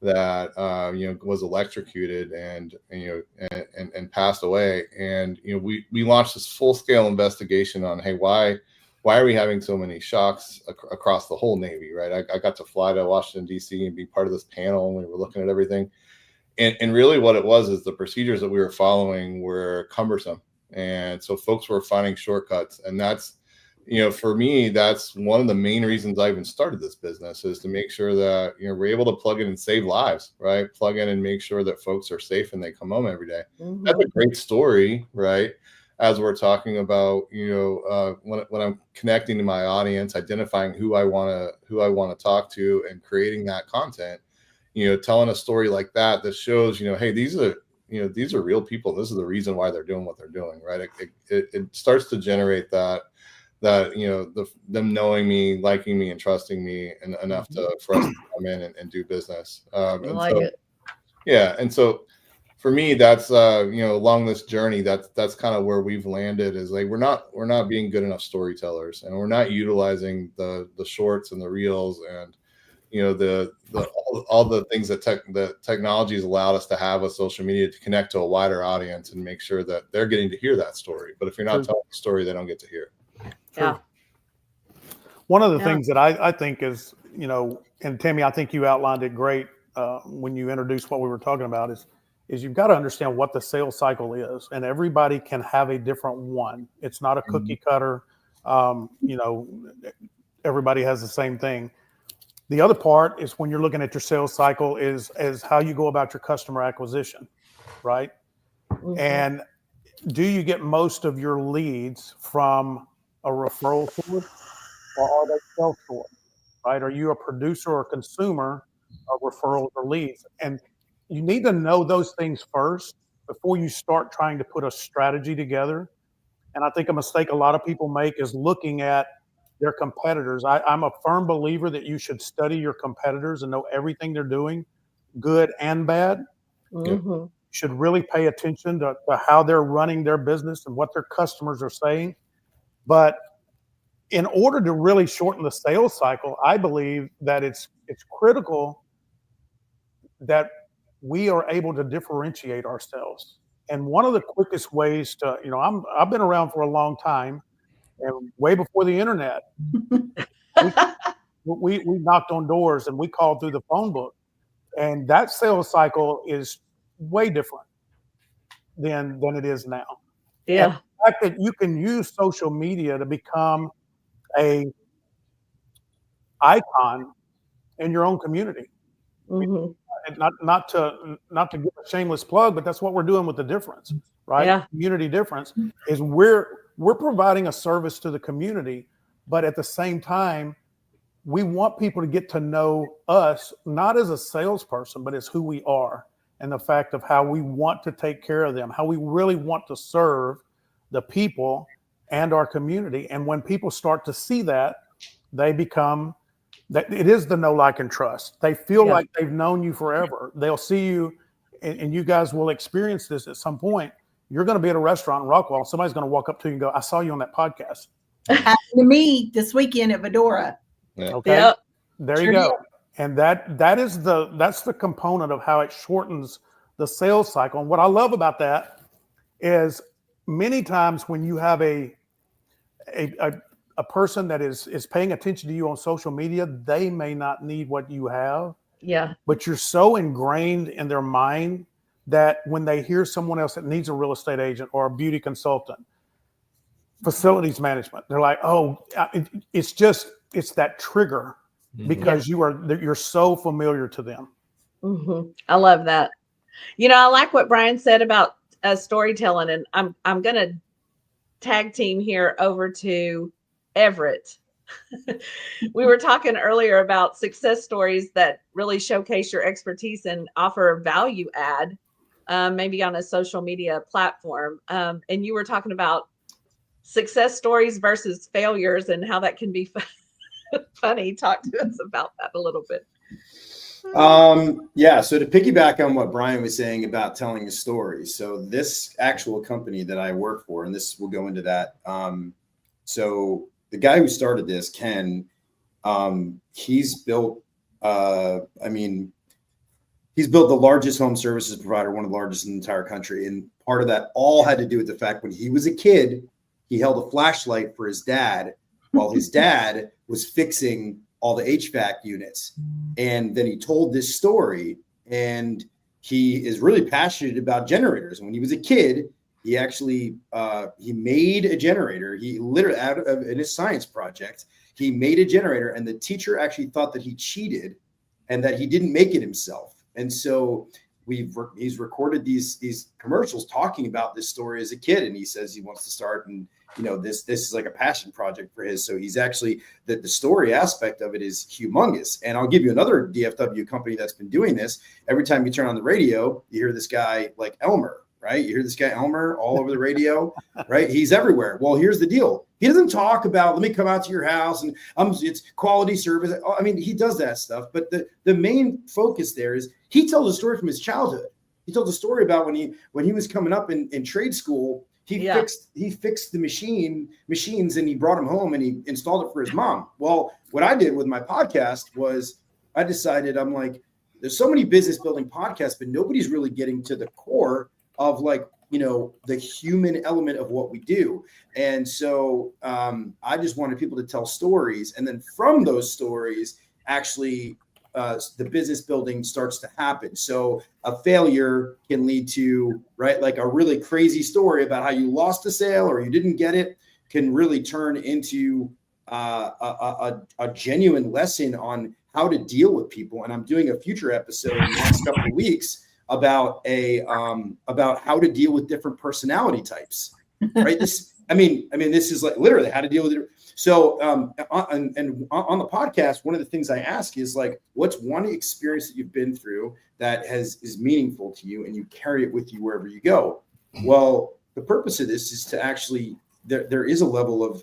Speaker 4: that, you know, was electrocuted and you know, and passed away. And, you know, we launched this full scale investigation on, hey, why are we having so many shocks across the whole Navy, right? I got to fly to Washington, D.C. and be part of this panel, and we were looking at everything. And really what it was is the procedures that we were following were cumbersome. And so folks were finding shortcuts. And that's, you know, for me, that's one of the main reasons I even started this business, is to make sure that, you know, we're able to plug in and save lives, right? Plug in and make sure that folks are safe and they come home every day. Mm-hmm. That's a great story, right? As we're talking about, you know, when I'm connecting to my audience, identifying who I want to talk to, and creating that content, you know, telling a story like that shows, you know, hey, these are real people. This is the reason why they're doing what they're doing, right? It starts to generate that you know, them knowing me, liking me, and trusting me enough for us to come in and do business. Yeah, and so. For me, that's you know, along this journey, that's kind of where we've landed, is like we're not being good enough storytellers, and we're not utilizing the shorts and the reels and, you know, all the things that technology has allowed us to have with social media to connect to a wider audience and make sure that they're getting to hear that story. But if you're not telling the story, they don't get to hear it.
Speaker 2: Yeah.
Speaker 3: One of the things that I think is, you know, and Tammy, I think you outlined it great when you introduced what we were talking about, is you've got to understand what the sales cycle is, and everybody can have a different one. It's not a cookie cutter. You know, everybody has the same thing. The other part is, when you're looking at your sales cycle, is how you go about your customer acquisition, right? Mm-hmm. And do you get most of your leads from a referral source, or are they self-sourced, right? Are you a producer or consumer of referrals or leads? And you need to know those things first before you start trying to put a strategy together. And I think a mistake a lot of people make is looking at their competitors. I'm a firm believer that you should study your competitors and know everything they're doing, good and bad. Mm-hmm. You should really pay attention to how they're running their business and what their customers are saying. But in order to really shorten the sales cycle, I believe that it's critical that we are able to differentiate ourselves. And one of the quickest ways to, I've been around for a long time, and way before the internet, we knocked on doors and we called through the phone book, and that sales cycle is way different than it is now.
Speaker 2: Yeah.
Speaker 3: And the fact that you can use social media to become a icon in your own community.
Speaker 2: Mm-hmm.
Speaker 3: And not to give a shameless plug, but that's what we're doing with the difference, right?
Speaker 2: Yeah.
Speaker 3: Community difference is we're providing a service to the community, but at the same time, we want people to get to know us not as a salesperson, but as who we are, and the fact of how we want to take care of them, how we really want to serve the people and our community. And when people start to see that, they become that it is the know, like, and trust. They feel like they've known you forever. They'll see you, and you guys will experience this at some point. You're going to be at a restaurant in Rockwall. Somebody's going to walk up to you and go, "I saw you on that podcast."
Speaker 6: Happened to me this weekend at Vedora.
Speaker 4: Yeah.
Speaker 3: Okay,
Speaker 2: Yep.
Speaker 3: there you go. And that's the component of how it shortens the sales cycle. And what I love about that is many times when you have a person that is paying attention to you on social media, they may not need what you have.
Speaker 2: Yeah.
Speaker 3: But you're so ingrained in their mind that when they hear someone else that needs a real estate agent or a beauty consultant, facilities management, they're like, oh, it's that trigger because you're so familiar to them.
Speaker 2: Mm-hmm. I love that. I like what Brian said about storytelling, and I'm going to tag team here over to Everett. We were talking earlier about success stories that really showcase your expertise and offer value add, maybe on a social media platform. And you were talking about success stories versus failures and how that can be funny. Talk to us about that a little bit.
Speaker 5: So to piggyback on what Brian was saying about telling a story. So this actual company that I work for, and this will go into that. So the guy who started this, Ken, he's built the largest home services provider, one of the largest in the entire country. And part of that all had to do with the fact when he was a kid, he held a flashlight for his dad while his dad was fixing all the HVAC units. And then he told this story, and he is really passionate about generators. And when he was a kid, he actually he made a generator. He literally in his science project, he made a generator, and the teacher actually thought that he cheated and that he didn't make it himself. And so he's recorded these commercials talking about this story as a kid, and he says he wants to start, and this is like a passion project for his. So he's actually the story aspect of it is humongous. And I'll give you another DFW company that's been doing this. Every time you turn on the radio, you hear this guy like Elmer, right? You hear this guy Elmer all over the radio, right? He's everywhere. Well, here's the deal. He doesn't talk about, let me come out to your house and it's quality service. I mean, he does that stuff, but the main focus there is he tells a story from his childhood. He told a story about when he was coming up in trade school. He fixed the machines and he brought them home and he installed it for his mom. Well, what I did with my podcast was I decided, I'm like, there's so many business building podcasts, but nobody's really getting to the core of the human element of what we do. And so I just wanted people to tell stories. And then from those stories, actually, the business building starts to happen. So a failure can lead to, right, like a really crazy story about how you lost a sale or you didn't get it can really turn into a genuine lesson on how to deal with people. And I'm doing a future episode in the next couple of weeks about how to deal with different personality types, right? This is like literally how to deal with it. So, on the podcast, one of the things I ask is like, what's one experience that you've been through that is meaningful to you and you carry it with you wherever you go? Well, the purpose of this is to actually, there is a level of,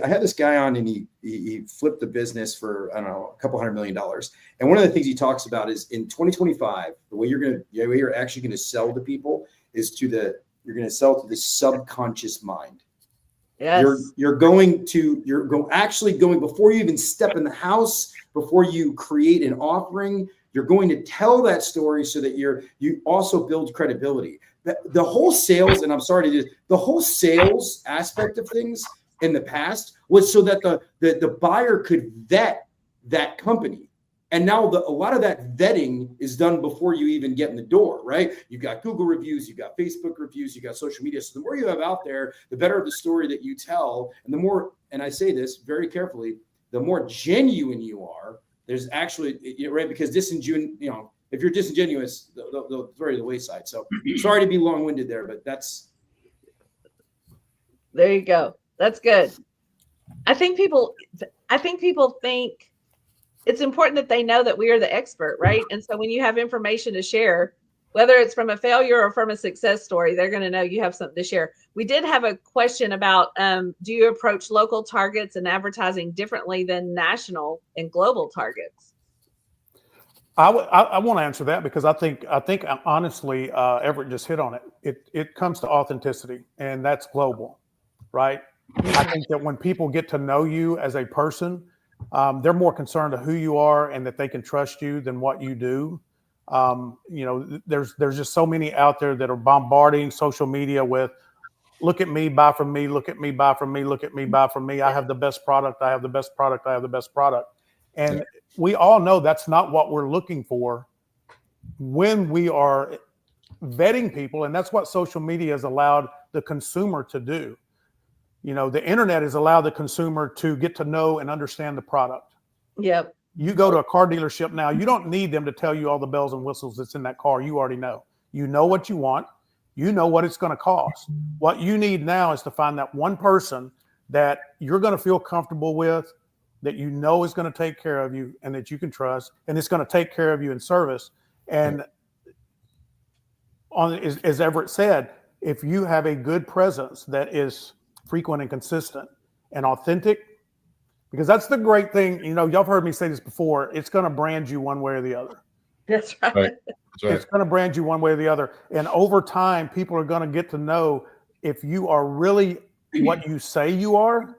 Speaker 5: I had this guy on and he flipped the business for, I don't know, a couple $100 million. And one of the things he talks about is in 2025, the way you're actually going to sell to people is you're going to sell to the subconscious mind.
Speaker 2: Yes.
Speaker 5: You're actually going before you even step in the house, before you create an offering, You're going to tell that story so that you also build credibility. The whole sales, and I'm sorry to do this, the whole sales aspect of things in the past was so that the buyer could vet that company. And now a lot of that vetting is done before you even get in the door, right? You've got Google reviews, you've got Facebook reviews, you've got social media. So the more you have out there, the better the story that you tell. And the more, and I say this very carefully, the more genuine you are, there's actually, right? Because if you're disingenuous, they'll throw you to the wayside. So sorry to be long-winded there, but
Speaker 2: there you go. That's good. I think people think it's important that they know that we are the expert, right? And so when you have information to share, whether it's from a failure or from a success story, they're going to know you have something to share. We did have a question about, do you approach local targets and advertising differently than national and global targets?
Speaker 3: I want to answer that because I think honestly, Everett just hit on it. It comes to authenticity, and that's global, right? I think that when people get to know you as a person, they're more concerned of who you are and that they can trust you than what you do. There's just so many out there that are bombarding social media with, look at me, buy from me, look at me, buy from me, look at me, buy from me. I have the best product. I have the best product. I have the best product. And we all know that's not what we're looking for when we are vetting people. And that's what social media has allowed the consumer to do. The internet has allowed the consumer to get to know and understand the product.
Speaker 2: Yep.
Speaker 3: You go to a car dealership now, you don't need them to tell you all the bells and whistles that's in that car. You already know. You know what you want. You know what it's going to cost. What you need now is to find that one person that you're going to feel comfortable with, that you know is going to take care of you and that you can trust, and it's going to take care of you in service. And as Everett said, if you have a good presence that is frequent and consistent and authentic, because that's the great thing. Y'all have heard me say this before. It's going to brand you one way or the other.
Speaker 2: That's right.
Speaker 4: Right. That's right.
Speaker 3: It's going to brand you one way or the other. And over time, people are going to get to know if you are really what you say you are,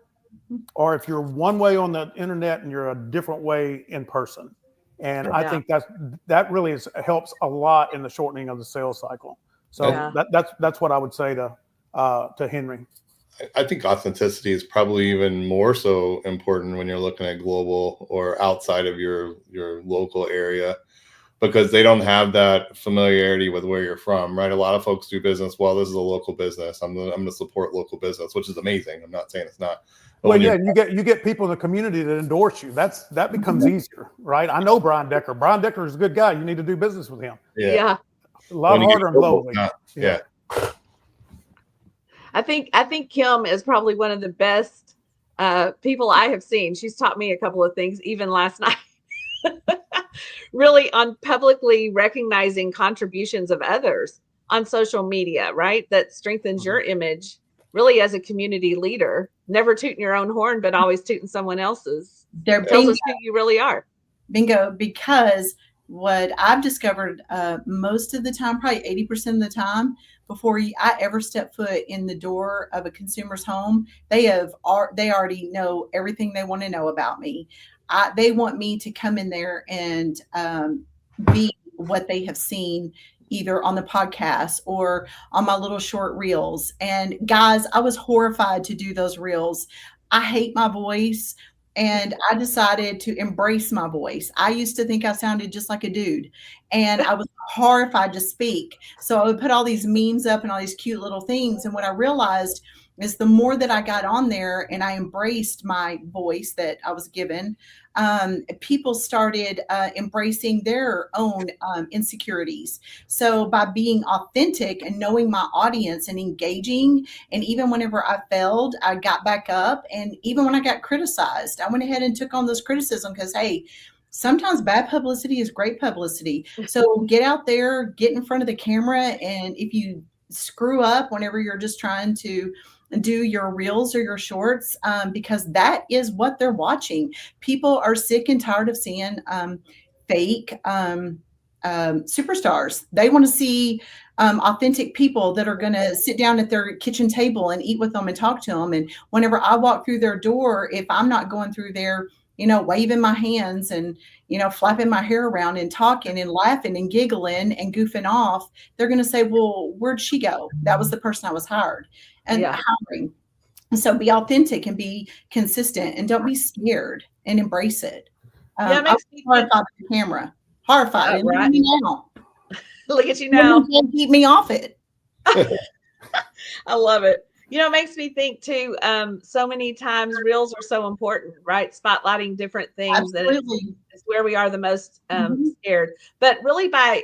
Speaker 3: or if you're one way on the internet and you're a different way in person. And I think that really helps a lot in the shortening of the sales cycle. So that's what I would say to Henry.
Speaker 4: I think authenticity is probably even more so important when you're looking at global or outside of your local area, because they don't have that familiarity with where you're from, right? A lot of folks do business. Well, this is a local business. I'm going to support local business, which is amazing. I'm not saying it's not. But
Speaker 3: well, you get people in the community that endorse you. That becomes easier, right? I know Brian Decker. Brian Decker is a good guy. You need to do business with him.
Speaker 2: Yeah.
Speaker 3: A lot harder and globally.
Speaker 4: Yeah.
Speaker 2: I think Kim is probably one of the best people I have seen. She's taught me a couple of things, even last night, really on publicly recognizing contributions of others on social media, right? That strengthens your image really as a community leader, never tooting your own horn, but always tooting someone else's. Tells us who you really are.
Speaker 6: Bingo. Because what I've discovered most of the time, probably 80% of the time, before I ever step foot in the door of a consumer's home, they already know everything they want to know about me. They want me to come in there and be what they have seen either on the podcast or on my little short reels. And guys, I was horrified to do those reels. I hate my voice. And I decided to embrace my voice. I used to think I sounded just like a dude, and I was horrified to speak. So I would put all these memes up and all these cute little things. And what I realized is the more that I got on there and I embraced my voice that I was given, people started embracing their own insecurities. So by being authentic and knowing my audience and engaging, and even whenever I failed, I got back up. And even when I got criticized, I went ahead and took on those criticism because, hey, sometimes bad publicity is great publicity. So get out there, get in front of the camera. And if you screw up whenever you're just trying to do your reels or your shorts, because that is what they're watching. People are sick and tired of seeing fake superstars. They want to see authentic people that are going to sit down at their kitchen table and eat with them and talk to them. And whenever I walk through their door, if I'm not going through there waving my hands and, flapping my hair around and talking and laughing and giggling and goofing off, they're going to say, well, where'd she go? That was the person I was hiring. And so be authentic and be consistent and don't be scared and embrace it.
Speaker 2: It makes me
Speaker 6: horrified at the camera. Horrified.
Speaker 2: Right.
Speaker 6: Look at me now.
Speaker 2: Look at you now.
Speaker 6: You can't keep me off it.
Speaker 2: I love it. It makes me think too, so many times reels are so important, right? Spotlighting different things.
Speaker 6: Absolutely.
Speaker 2: And it's where we are the most scared. But really by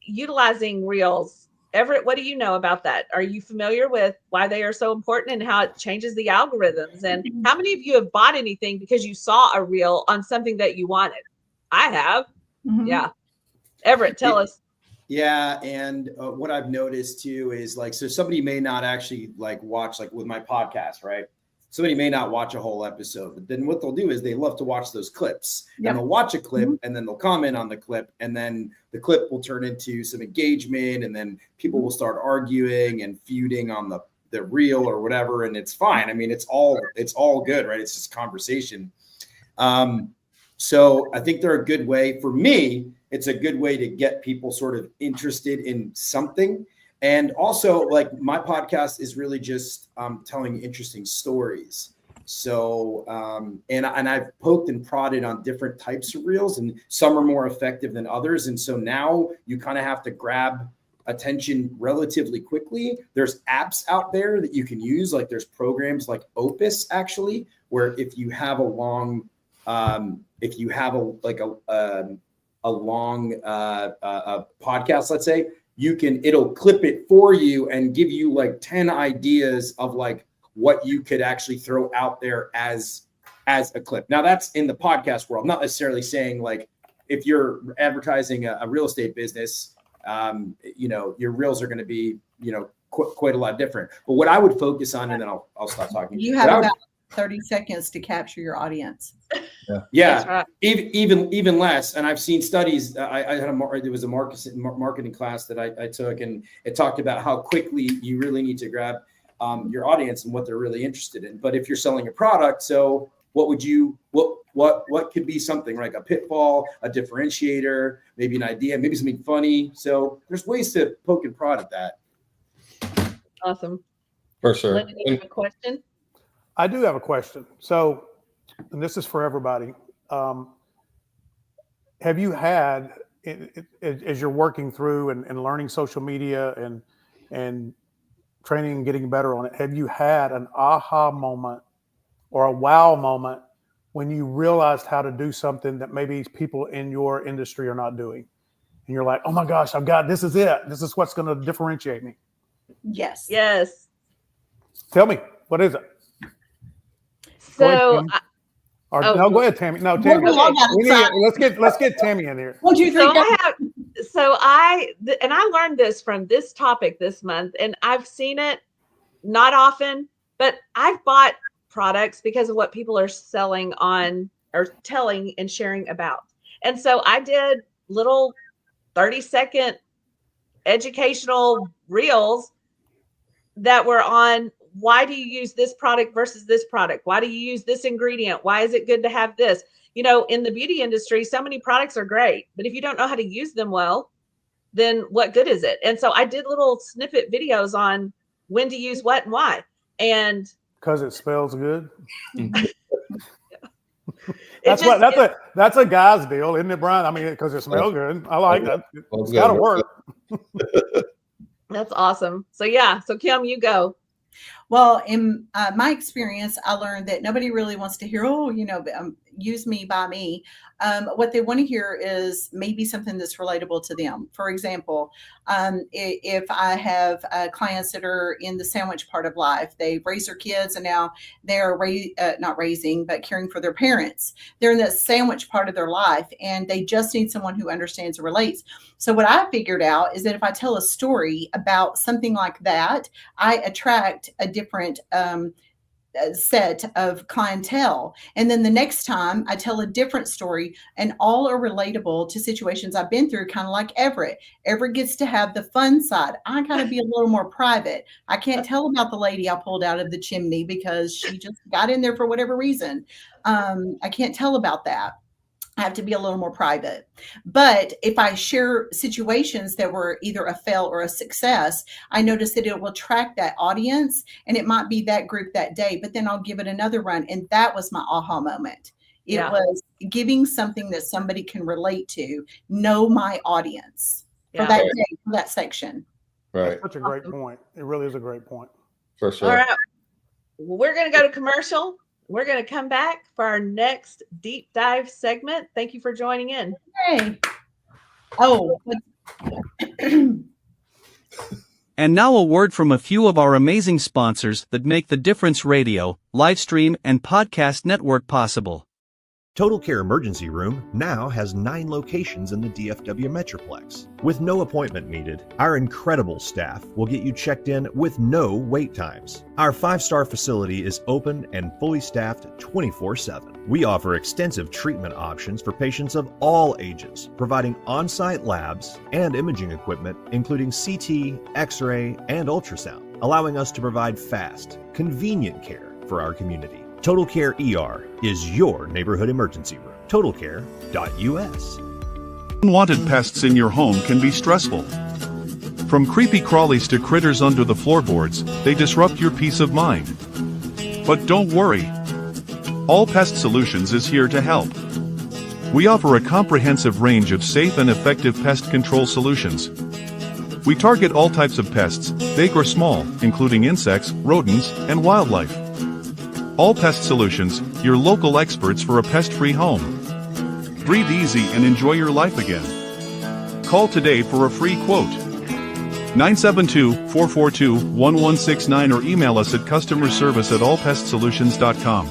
Speaker 2: utilizing reels, Everett, what do you know about that? Are you familiar with why they are so important and how it changes the algorithms? And how many of you have bought anything because you saw a reel on something that you wanted? I have. Yeah. Everett, tell us.
Speaker 5: Yeah. And what I've noticed too is so somebody may not actually watch with my podcast, right? Somebody may not watch a whole episode, but then what they'll do is they love to watch those clips. And they'll watch a clip and then they'll comment on the clip, and then the clip will turn into some engagement, and then people will start arguing and feuding on the reel or whatever. And it's fine. I mean, it's all good, right? It's just conversation. So I think they're a good way. For me, it's a good way to get people sort of interested in something. And also, my podcast is really just telling interesting stories. So, and I've poked and prodded on different types of reels, and some are more effective than others. And so now you kind of have to grab attention relatively quickly. There's apps out there that you can use. There's programs like Opus, actually, where if you have a long, a long podcast, let's say, it'll clip it for you and give you 10 ideas of what you could actually throw out there as a clip. Now that's in the podcast world, not necessarily saying if you're advertising a real estate business, your reels are going to be, quite a lot different. But what I would focus on, and then I'll stop talking.
Speaker 6: You have about 30 seconds to capture your audience.
Speaker 5: Yeah.
Speaker 2: Right.
Speaker 5: Even less. And I've seen studies. There was a marketing class that I took, and it talked about how quickly you really need to grab your audience and what they're really interested in. But if you're selling a product, so what could be something like a pitfall, a differentiator, maybe an idea, maybe something funny. So there's ways to poke and prod at that.
Speaker 2: Awesome.
Speaker 4: For sure.
Speaker 2: Lendon, you have a question?
Speaker 3: I do have a question. So, and this is for everybody. Have you had, as you're working through and learning social media and training and getting better on it, have you had an aha moment or a wow moment when you realized how to do something that maybe people in your industry are not doing? And you're like, oh my gosh, this is it. This is what's going to differentiate me.
Speaker 6: Yes.
Speaker 2: Yes.
Speaker 3: Tell me, what is it?
Speaker 2: So,
Speaker 3: no, go ahead, Tammy. No, Tammy. Let's get Tammy in here.
Speaker 6: 1, 2, 3.
Speaker 2: I learned this from this topic this month, and I've seen it not often, but I've bought products because of what people are selling on or telling and sharing about. And so I did little 30-second educational reels that were on, why do you use this product versus this product? Why do you use this ingredient? Why is it good to have this? In the beauty industry, so many products are great, but if you don't know how to use them well, then what good is it? And so I did little snippet videos on when to use what and why. And
Speaker 3: because it smells good. That's a guy's deal, isn't it, Brian? I mean, because it smells good. I like that. It's got to work.
Speaker 2: That's awesome. So Kim, you go.
Speaker 6: Well, in my experience, I learned that nobody really wants to hear, use me, buy me. What they want to hear is maybe something that's relatable to them. For example, if I have clients that are in the sandwich part of life, they raise their kids and now they're not raising, but caring for their parents. They're in that sandwich part of their life and they just need someone who understands and relates. So what I figured out is that if I tell a story about something like that, I attract a different set of clientele. And then the next time I tell a different story, and all are relatable to situations I've been through, kind of like Everett. Everett gets to have the fun side. I got to be a little more private. I can't tell about the lady I pulled out of the chimney because she just got in there for whatever reason. I can't tell about that. I have to be a little more private. But if I share situations that were either a fail or a success, I notice that it will attract that audience, and it might be that group that day, but then I'll give it another run. And that was my aha moment. It was giving something that somebody can relate to, know my audience for that day, for that section.
Speaker 4: Right.
Speaker 3: That's such a great point. It really is a great point.
Speaker 4: For sure.
Speaker 2: All right. We're going to go to commercial. We're going to come back for our next deep dive segment. Thank you for joining in.
Speaker 6: Hey. Oh.
Speaker 8: And now a word from a few of our amazing sponsors that make the Difference Radio, live stream, and podcast network possible.
Speaker 12: Total Care Emergency Room now has 9 locations in the DFW Metroplex. With no appointment needed, our incredible staff will get you checked in with no wait times. Our 5-star facility is open and fully staffed 24/7. We offer extensive treatment options for patients of all ages, providing on-site labs and imaging equipment, including CT, X-ray, and ultrasound, allowing us to provide fast, convenient care for our community. Total Care ER is your neighborhood emergency room. TotalCare.us.
Speaker 7: Unwanted pests in your home can be stressful. From creepy crawlies to critters under the floorboards, they disrupt your peace of mind. But don't worry. All Pest Solutions is here to help. We offer a comprehensive range of safe and effective pest control solutions. We target all types of pests, big or small, including insects, rodents, and wildlife. All Pest Solutions, your local experts for a pest-free home. Breathe easy and enjoy your life again. Call today for a free quote. 972-442-1169 or email us at customerservice@allpestsolutions.com.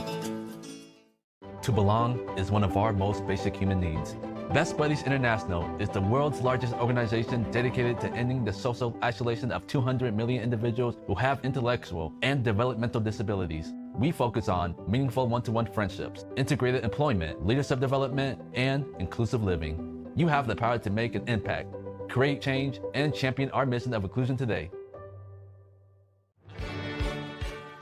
Speaker 13: To belong is one of our most basic human needs. Best Buddies International is the world's largest organization dedicated to ending the social isolation of 200 million individuals who have intellectual and developmental disabilities. We focus on meaningful one-to-one friendships, integrated employment, leadership development, and inclusive living. You have the power to make an impact, create change, and champion our mission of inclusion today.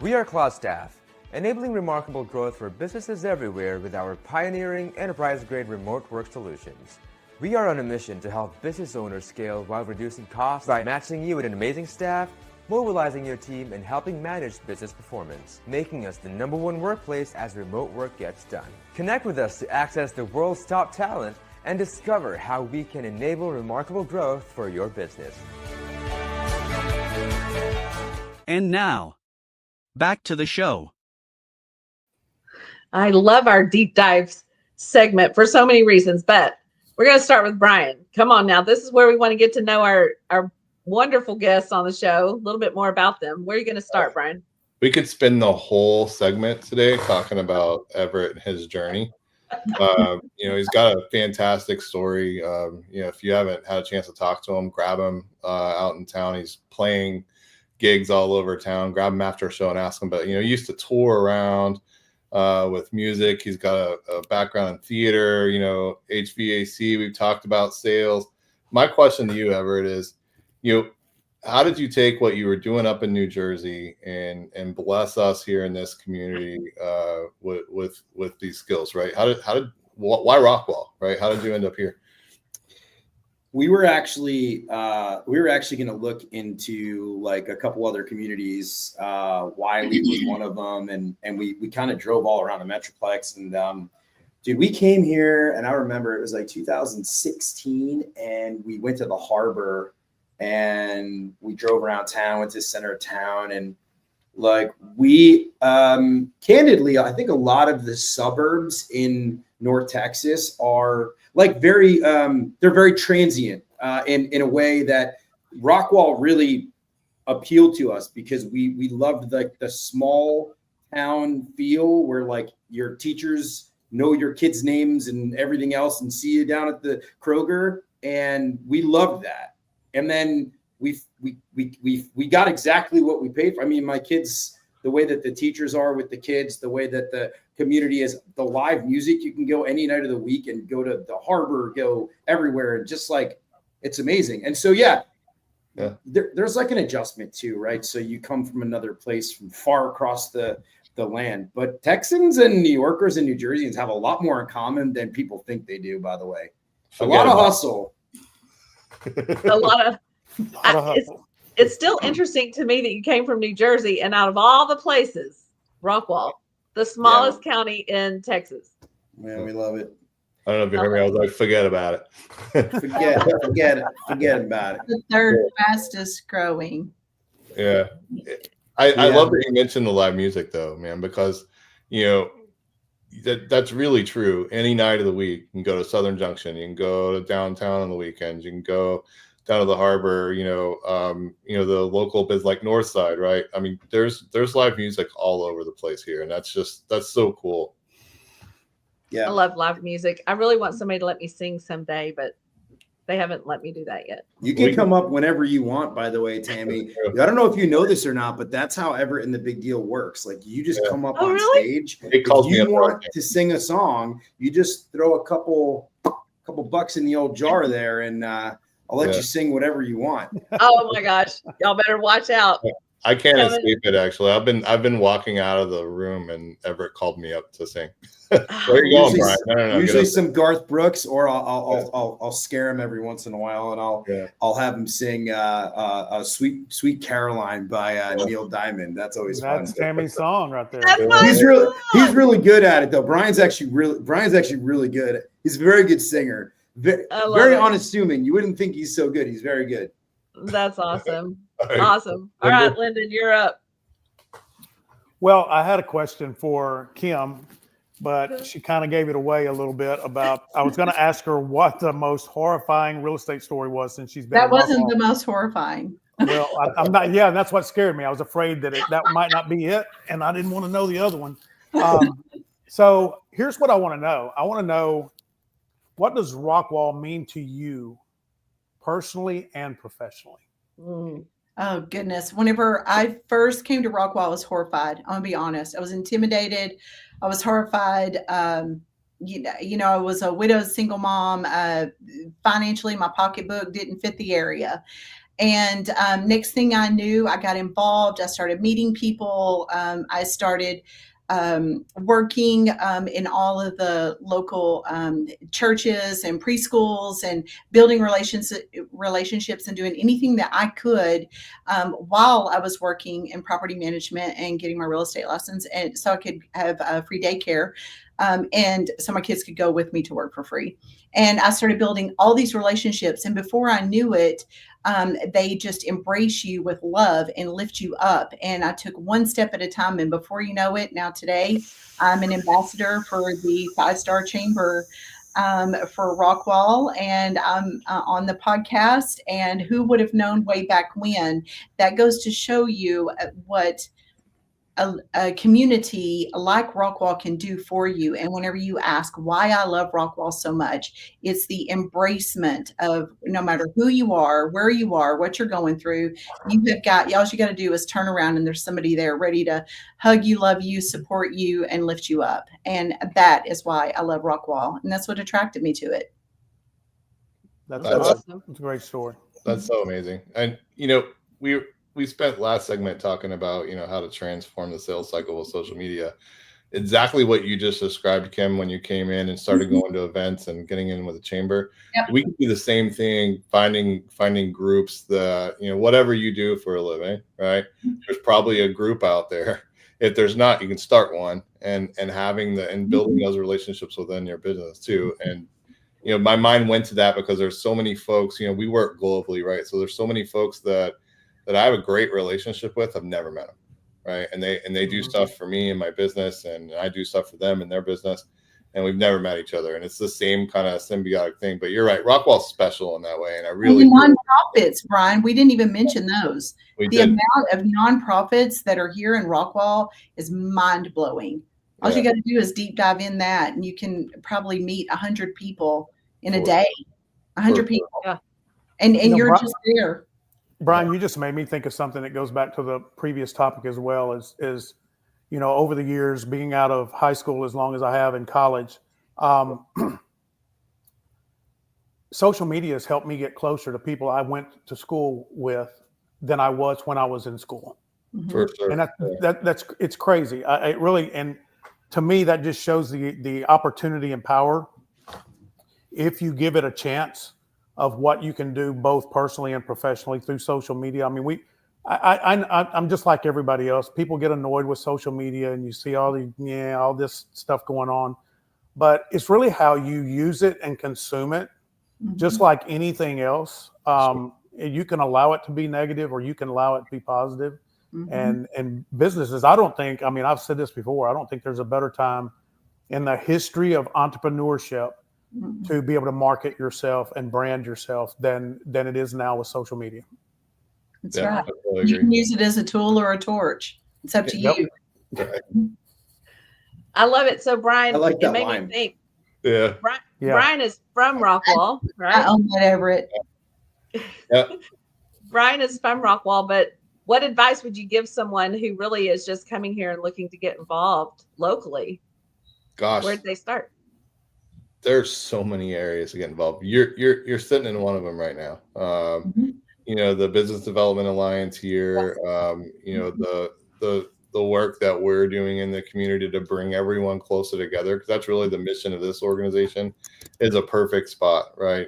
Speaker 14: We are Cloud Staff, enabling remarkable growth for businesses everywhere with our pioneering enterprise-grade remote work solutions. We are on a mission to help business owners scale while reducing costs by matching you with an amazing staff, mobilizing your team, and helping manage business performance, making us the #1 workplace as remote work gets done. Connect with us to access the world's top talent and discover how we can enable remarkable growth for your business.
Speaker 8: And now, back to the show.
Speaker 2: I love our deep dives segment for so many reasons, but we're going to start with Brian. Come on now. This is where we want to get to know our wonderful guests on the show, a little bit more about them. Where are you going to start, Brian?
Speaker 4: We could spend the whole segment today talking about Everett and his journey. He's got a fantastic story. If you haven't had a chance to talk to him, grab him out in town. He's playing gigs all over town. Grab him after a show and ask him. But, he used to tour around with music. He's got a background in theater, HVAC. We've talked about sales. My question to you, Everett, is, how did you take what you were doing up in New Jersey and bless us here in this community with these skills, right? Why Rockwall, right? How did you end up here?
Speaker 5: We were actually going to look into like a couple other communities. Wiley was one of them, and we kind of drove all around the Metroplex. And dude, we came here, and I remember it was like 2016, and we went to the harbor. And we drove around town, went to the center of town, and like we candidly, I think a lot of the suburbs in North Texas are like very they're very transient in a way that Rockwall really appealed to us because we loved like the small town feel where like your teachers know your kids' names and everything else and see you down at the Kroger, and we loved that. And then we got exactly what we paid for. I mean, my kids, the way that the teachers are with the kids, the way that the community is, the live music. You can go any night of the week and go to the harbor, go everywhere, and just like it's amazing. And so there's like an adjustment too, right? So you come from another place from far across the land, but Texans and New Yorkers and New Jerseyans have a lot more in common than people think they do, by the way. A lot of hustle.
Speaker 2: A lot of it's still interesting to me that you came from New Jersey, and out of all the places, Rockwall, the smallest county in Texas.
Speaker 5: Man, we love it.
Speaker 4: I don't know if you heard me. I was like, forget about it.
Speaker 5: Forget about it.
Speaker 6: The third fastest growing.
Speaker 4: Yeah. I love that you mentioned the live music though, man, because that's really true. Any night of the week, you can go to Southern Junction, you can go to downtown on the weekends, you can go down to the harbor, the local biz like North Side, right? I mean, there's live music all over the place here, and that's so cool.
Speaker 2: Yeah, I love live music. I really want somebody to let me sing someday, but they haven't let me do that yet.
Speaker 5: You can come up whenever you want, by the way, Tammy. I don't know if you know this or not, but that's how Everett and the Big Deal works. Like, you just come up on stage. If you want to sing a song, you just throw a couple bucks in the old jar there, and I'll let you sing whatever you want.
Speaker 2: Oh my gosh, y'all better watch out.
Speaker 4: I can't escape it. Actually, I've been walking out of the room, and Everett called me up to sing. Where are you going, Brian? No,
Speaker 5: usually some Garth Brooks, or I'll scare him every once in a while, and I'll have him sing "Sweet Caroline" by Neil Diamond. That's always fun.
Speaker 3: That's Tammy's song right there.
Speaker 5: He's really good at it though. Brian's actually really good. He's a very good singer. Very unassuming. You wouldn't think he's so good. He's very good.
Speaker 2: That's awesome. Awesome. All right, Lendon, you're up.
Speaker 3: Well, I had a question for Kim, but she kind of gave it away a little bit about, I was going to ask her what the most horrifying real estate story was since she's been.
Speaker 6: That wasn't the most horrifying.
Speaker 3: Well, I'm not. Yeah, that's what scared me. I was afraid that that might not be it, and I didn't want to know the other one. So here's what I want to know. I want to know, what does Rockwall mean to you personally and professionally?
Speaker 6: Oh, goodness. Whenever I first came to Rockwall, I was horrified. I'm going to be honest. I was intimidated. I was horrified. I was a widowed single mom. Financially, my pocketbook didn't fit the area. And next thing I knew, I got involved. I started meeting people. I started working in all of the local churches and preschools, and building relationships and doing anything that I could while I was working in property management and getting my real estate license, and so I could have free daycare. And so my kids could go with me to work for free. And I started building all these relationships. And before I knew it, they just embrace you with love and lift you up. And I took one step at a time. And before you know it, now today, I'm an ambassador for the 5-Star Chamber for Rockwall, and I'm on the podcast. And who would have known way back when? That goes to show you what a community like Rockwall can do for you. And whenever you ask why I love Rockwall so much, it's the embracement of, no matter who you are, where you are, what you're going through, all you got to do is turn around and there's somebody there ready to hug you, love you, support you, and lift you up. And that is why I love Rockwall. And that's what attracted me to it.
Speaker 3: That's awesome. It's a great story.
Speaker 4: That's so amazing. And, we spent last segment talking about, how to transform the sales cycle with social media. Exactly what you just described, Kim, when you came in and started going to events and getting in with a chamber. Yep. We can do the same thing, finding groups that, whatever you do for a living, right? There's probably a group out there. If there's not, you can start one, and having and building those relationships within your business too. And, my mind went to that because there's so many folks, we work globally, right? So there's so many folks that I have a great relationship with. I've never met them, right? And they do stuff for me in my business, and I do stuff for them in their business, and we've never met each other. And it's the same kind of symbiotic thing. But you're right, Rockwall's special in that way, and I really
Speaker 6: and the nonprofits, Brian. We didn't even mention those. The amount of nonprofits that are here in Rockwall is mind blowing. All you got to do is deep dive in that, and you can probably meet 100 people in a day. 100 people, and you're just there.
Speaker 3: Brian, you just made me think of something that goes back to the previous topic as well. Is over the years, being out of high school as long as I have in college, social media has helped me get closer to people I went to school with than I was when I was in school.
Speaker 4: For sure.
Speaker 3: And it's crazy. It really, and to me, that just shows the opportunity and power, if you give it a chance, of what you can do both personally and professionally through social media. I mean, I'm just like everybody else. People get annoyed with social media, and you see all this stuff going on, but it's really how you use it and consume it. Just like anything else, you can allow it to be negative, or you can allow it to be positive. And businesses, I've said this before, I don't think there's a better time in the history of entrepreneurship to be able to market yourself and brand yourself than it is now with social media.
Speaker 6: That's right. You can use it as a tool or a torch. It's up to you.
Speaker 2: I love it. So Brian,
Speaker 5: I like that
Speaker 2: it made
Speaker 5: line.
Speaker 2: me think.
Speaker 4: Yeah.
Speaker 2: Brian is from Rockwall, right?
Speaker 6: I own that, Everett.
Speaker 4: Yeah.
Speaker 2: Brian is from Rockwall, but what advice would you give someone who really is just coming here and looking to get involved locally?
Speaker 4: Gosh,
Speaker 2: where'd they start?
Speaker 4: There's so many areas to get involved. You're sitting in one of them right now. The Business Development Alliance here. The work that we're doing in the community to bring everyone closer together, because that's really the mission of this organization, is a perfect spot, right?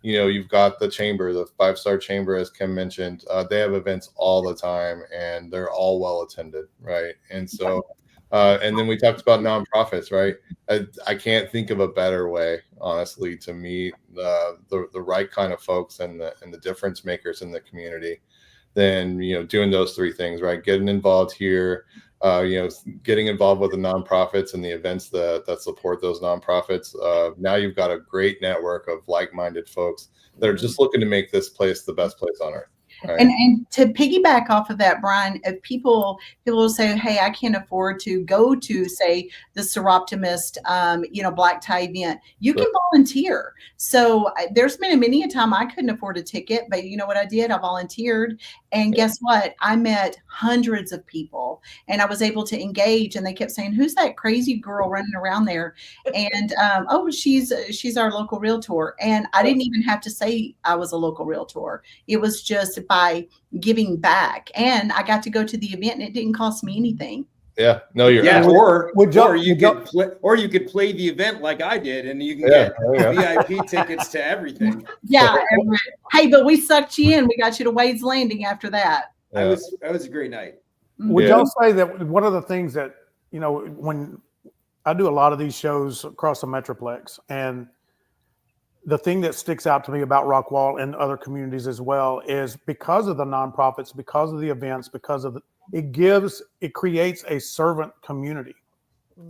Speaker 4: You've got the chamber, the 5-star chamber, as Kim mentioned. They have events all the time, and they're all well attended, right? And so, and then we talked about nonprofits, right? I can't think of a better way, honestly, to meet the right kind of folks and the difference makers in the community than doing those three things, right? Getting involved here, getting involved with the nonprofits and the events that support those nonprofits. Now you've got a great network of like-minded folks that are just looking to make this place the best place on earth. Right.
Speaker 6: And to piggyback off of that, Brian, if people will say, hey, I can't afford to go to, say, the Seroptimist, black tie event, you can volunteer. So there's been many a time I couldn't afford a ticket, but you know what I did? I volunteered. And guess what? I met hundreds of people, and I was able to engage, and they kept saying, who's that crazy girl running around there? And, she's our local realtor. And I didn't even have to say I was a local realtor. It was just by giving back. And I got to go to the event, and it didn't cost me anything.
Speaker 4: Yeah, no, you're
Speaker 5: or you could play the event like I did, and you can get VIP tickets to everything.
Speaker 6: Yeah, Everett. Hey, but we sucked you in. We got you to Wade's Landing after that.
Speaker 5: That was a great night.
Speaker 3: Would y'all say that one of the things that when I do a lot of these shows across the Metroplex, and the thing that sticks out to me about Rockwall and other communities as well is because of the nonprofits, because of the events, it creates a servant community.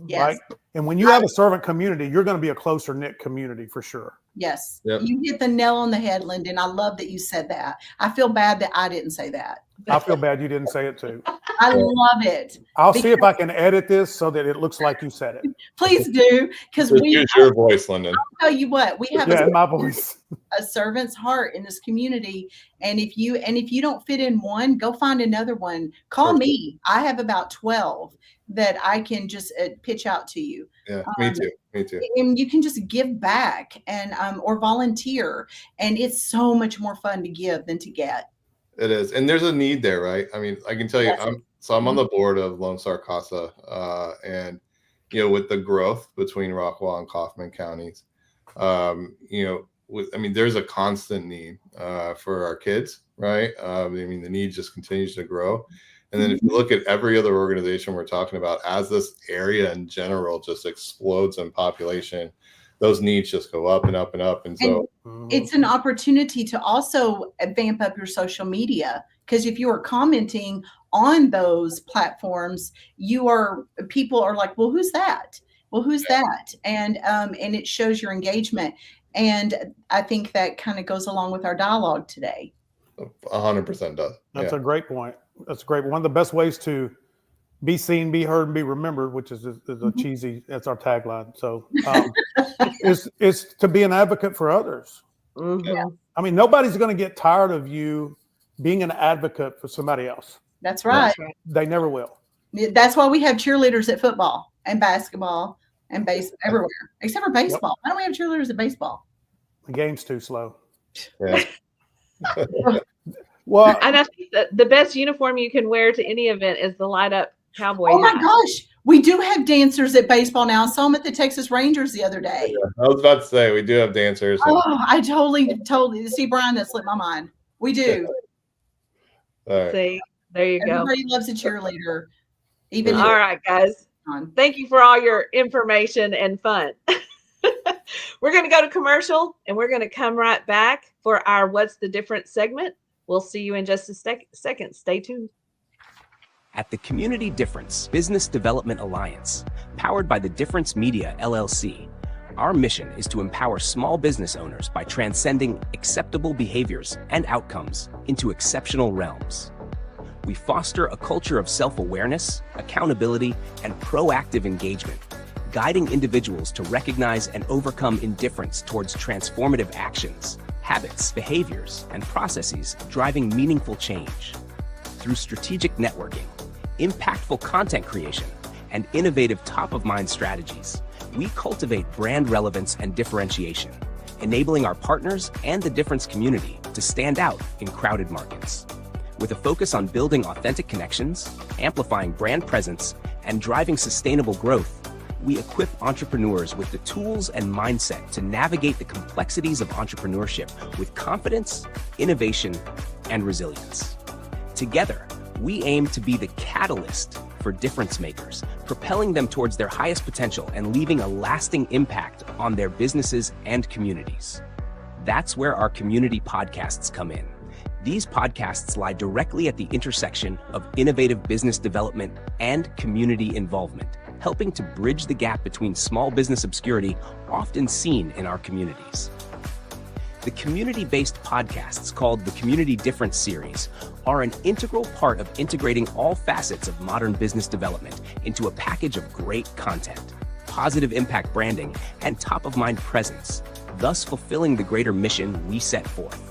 Speaker 6: Yes.
Speaker 3: Right? And when you have a servant community, you're going to be a closer knit community for sure.
Speaker 6: Yes.
Speaker 4: Yep.
Speaker 6: You hit the nail on the head, Lendon. I love that you said that. I feel bad that I didn't say that.
Speaker 3: I feel bad you didn't say it too.
Speaker 6: I love it.
Speaker 3: I'll see if I can edit this so that it looks like you said it.
Speaker 6: Please do, because
Speaker 4: use your voice, Lendon.
Speaker 6: I'll tell you what, we have
Speaker 3: my voice.
Speaker 6: A servant's heart in this community, and if you don't fit in one, go find another one. Call me. I have about 12 that I can just pitch out to you.
Speaker 4: Yeah, me too.
Speaker 6: And you can just give back and or volunteer, and it's so much more fun to give than to get.
Speaker 4: It is, and there's a need there, right? I mean, I can tell you, I'm on the board of Lone Star Casa, and with the growth between Rockwall and Kaufman counties, there's a constant need for our kids, right? The need just continues to grow. And then if you look at every other organization we're talking about, as this area in general just explodes in population, those needs just go up and up and up. And so
Speaker 6: it's an opportunity to also vamp up your social media, because if you are commenting on those platforms, people are like, well, who's that? Well, who's that? And it shows your engagement. And I think that kind of goes along with our dialogue today.
Speaker 4: 100% does.
Speaker 3: That's a great point. That's great. One of the best ways to be seen, be heard, and be remembered, which is a cheesy, that's our tagline. So is to be an advocate for others.
Speaker 2: Mm-hmm.
Speaker 3: I mean, nobody's going to get tired of you being an advocate for somebody else.
Speaker 6: That's right.
Speaker 3: They never will.
Speaker 6: That's why we have cheerleaders at football and basketball and base everywhere, except for baseball. Why don't we have cheerleaders at baseball?
Speaker 3: The game's too slow.
Speaker 4: Yeah.
Speaker 3: Well,
Speaker 2: and I think that the best uniform you can wear to any event is the light up cowboy
Speaker 6: Oh my
Speaker 2: hat.
Speaker 6: gosh. We do have dancers at baseball now. I saw them at the Texas Rangers the other day.
Speaker 4: Yeah, I was about to say we do have dancers.
Speaker 6: Oh, I totally see, Brian, that slipped my mind. We do.
Speaker 4: All right.
Speaker 2: See, there you go.
Speaker 6: Everybody loves a cheerleader. Even
Speaker 2: all right, guys. Thank you for all your information and fun. We're going to go to commercial and we're going to come right back for our What's the Difference segment. We'll see you in just a second. Stay tuned.
Speaker 15: At the Community Difference Business Development Alliance, powered by the Difference Media LLC, our mission is to empower small business owners by transcending acceptable behaviors and outcomes into exceptional realms. We foster a culture of self-awareness, accountability, and proactive engagement, guiding individuals to recognize and overcome indifference towards transformative actions, habits, behaviors, and processes driving meaningful change. Through strategic networking, impactful content creation, and innovative top-of-mind strategies, we cultivate brand relevance and differentiation, enabling our partners and the Difference community to stand out in crowded markets. With a focus on building authentic connections, amplifying brand presence, and driving sustainable growth, we equip entrepreneurs with the tools and mindset to navigate the complexities of entrepreneurship with confidence, innovation, and resilience. Together, we aim to be the catalyst for difference makers, propelling them towards their highest potential and leaving a lasting impact on their businesses and communities. That's where our community podcasts come in. These podcasts lie directly at the intersection of innovative business development and community involvement, helping to bridge the gap between small business obscurity often seen in our communities. The community-based podcasts called the Community Difference Series are an integral part of integrating all facets of modern business development into a package of great content, positive impact branding, and top-of-mind presence, thus fulfilling the greater mission we set forth.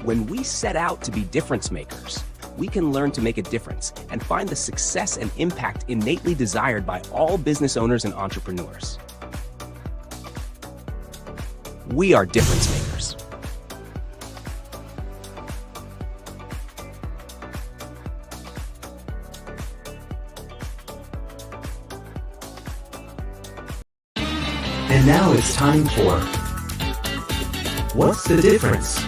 Speaker 15: When we set out to be difference makers, we can learn to make a difference and find the success and impact innately desired by all business owners and entrepreneurs. We are difference makers.
Speaker 16: And now it's time for What's the Difference?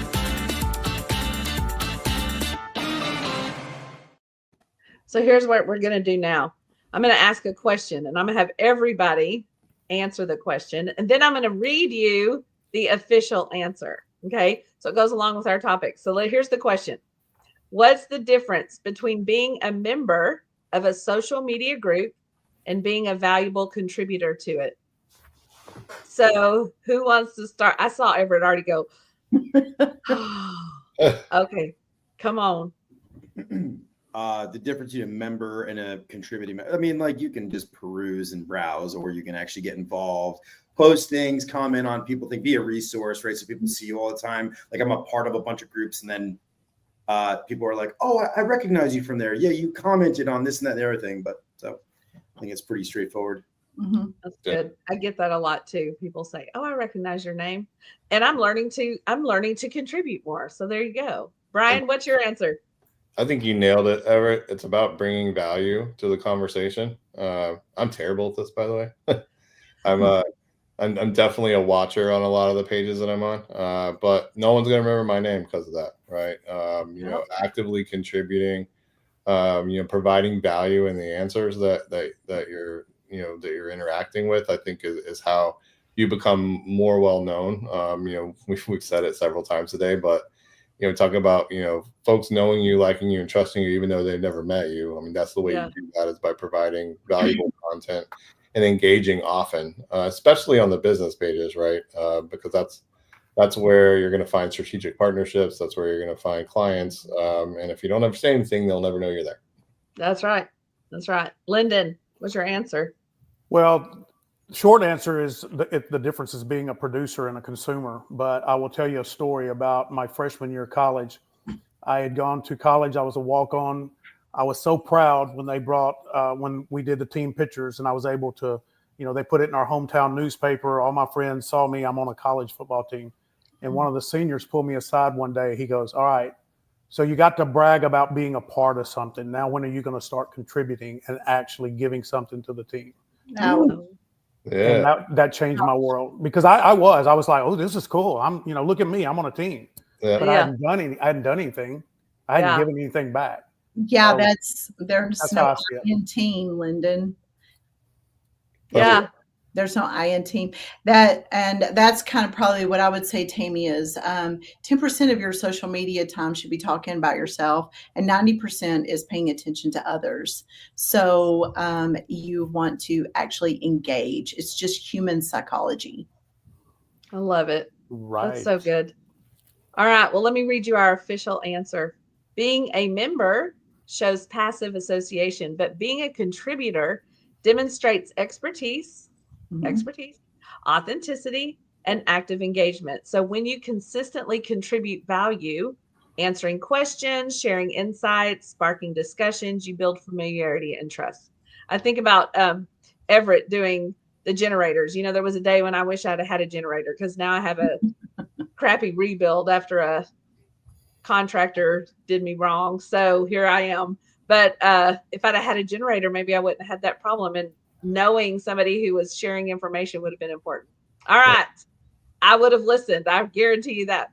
Speaker 2: So here's what we're going to do now. I'm going to ask a question and I'm going to have everybody answer the question. And then I'm going to read you the official answer. Okay. So it goes along with our topic. So here's the question. What's the difference between being a member of a social media group and being a valuable contributor to it? So who wants to start? I saw Everett already go. Okay. Come on.
Speaker 5: The difference between a member and a contributing. I mean, like you can just peruse and browse, or you can actually get involved, post things, comment on people, be a resource, right? So people see you all the time. Like I'm a part of a bunch of groups, and then people are like, "Oh, I recognize you from there. Yeah, you commented on this and that and the other thing." But so I think it's pretty straightforward.
Speaker 2: Mm-hmm. That's good. I get that a lot too. People say, "Oh, I recognize your name," and I'm learning to contribute more. So there you go, Brian. What's your answer?
Speaker 4: I think you nailed it, Everett. It's about bringing value to the conversation. I'm terrible at this, by the way. I'm definitely a watcher on a lot of the pages that I'm on, but no one's gonna remember my name because of that, right? Actively contributing, providing value in the answers that you're interacting with, I think is how you become more well known. We've said it several times today, but talking about, folks knowing you, liking you, and trusting you, even though they've never met you. I mean, that's the way you do that, is by providing valuable content and engaging often, especially on the business pages, right? Because that's where you're going to find strategic partnerships. That's where you're going to find clients. And if you don't have the same thing, they'll never know you're there.
Speaker 2: That's right. That's right. Lendon, what's your answer?
Speaker 3: Well, short answer is the difference is being a producer and a consumer. But I will tell you a story about my freshman year of college. I had gone to college. I was a walk-on. I was so proud when they brought, when we did the team pictures and I was able to, they put it in our hometown newspaper. All my friends saw me. I'm on a college football team. And one of the seniors pulled me aside one day. He goes, all right, so you got to brag about being a part of something. Now, when are you going to start contributing and actually giving something to the team?
Speaker 6: Oh,
Speaker 3: And that changed my world because I was like, oh, this is cool. I'm, look at me, I'm on a team, but I hadn't done anything. I hadn't given anything back.
Speaker 6: Yeah,
Speaker 3: So
Speaker 6: there's
Speaker 3: that's
Speaker 6: no
Speaker 3: how I see it.
Speaker 6: I in team, Lendon.
Speaker 2: Yeah.
Speaker 6: There's no I in team. That's kind of probably what I would say, Tammy, is 10% of your social media time should be talking about yourself, and 90% is paying attention to others. So you want to actually engage. It's just human psychology.
Speaker 2: I love it.
Speaker 3: Right.
Speaker 2: That's so good. All right. Well, let me read you our official answer. Being a member shows passive association, but being a contributor demonstrates expertise, authenticity, and active engagement. So when you consistently contribute value, answering questions, sharing insights, sparking discussions, you build familiarity and trust. I think about Everett doing the generators. There was a day when I wish I'd have had a generator because now I have a crappy rebuild after a contractor did me wrong. So here I am. But if I'd have had a generator, maybe I wouldn't have had that problem. And knowing somebody who was sharing information would have been important. All right. I would have listened. I guarantee you that.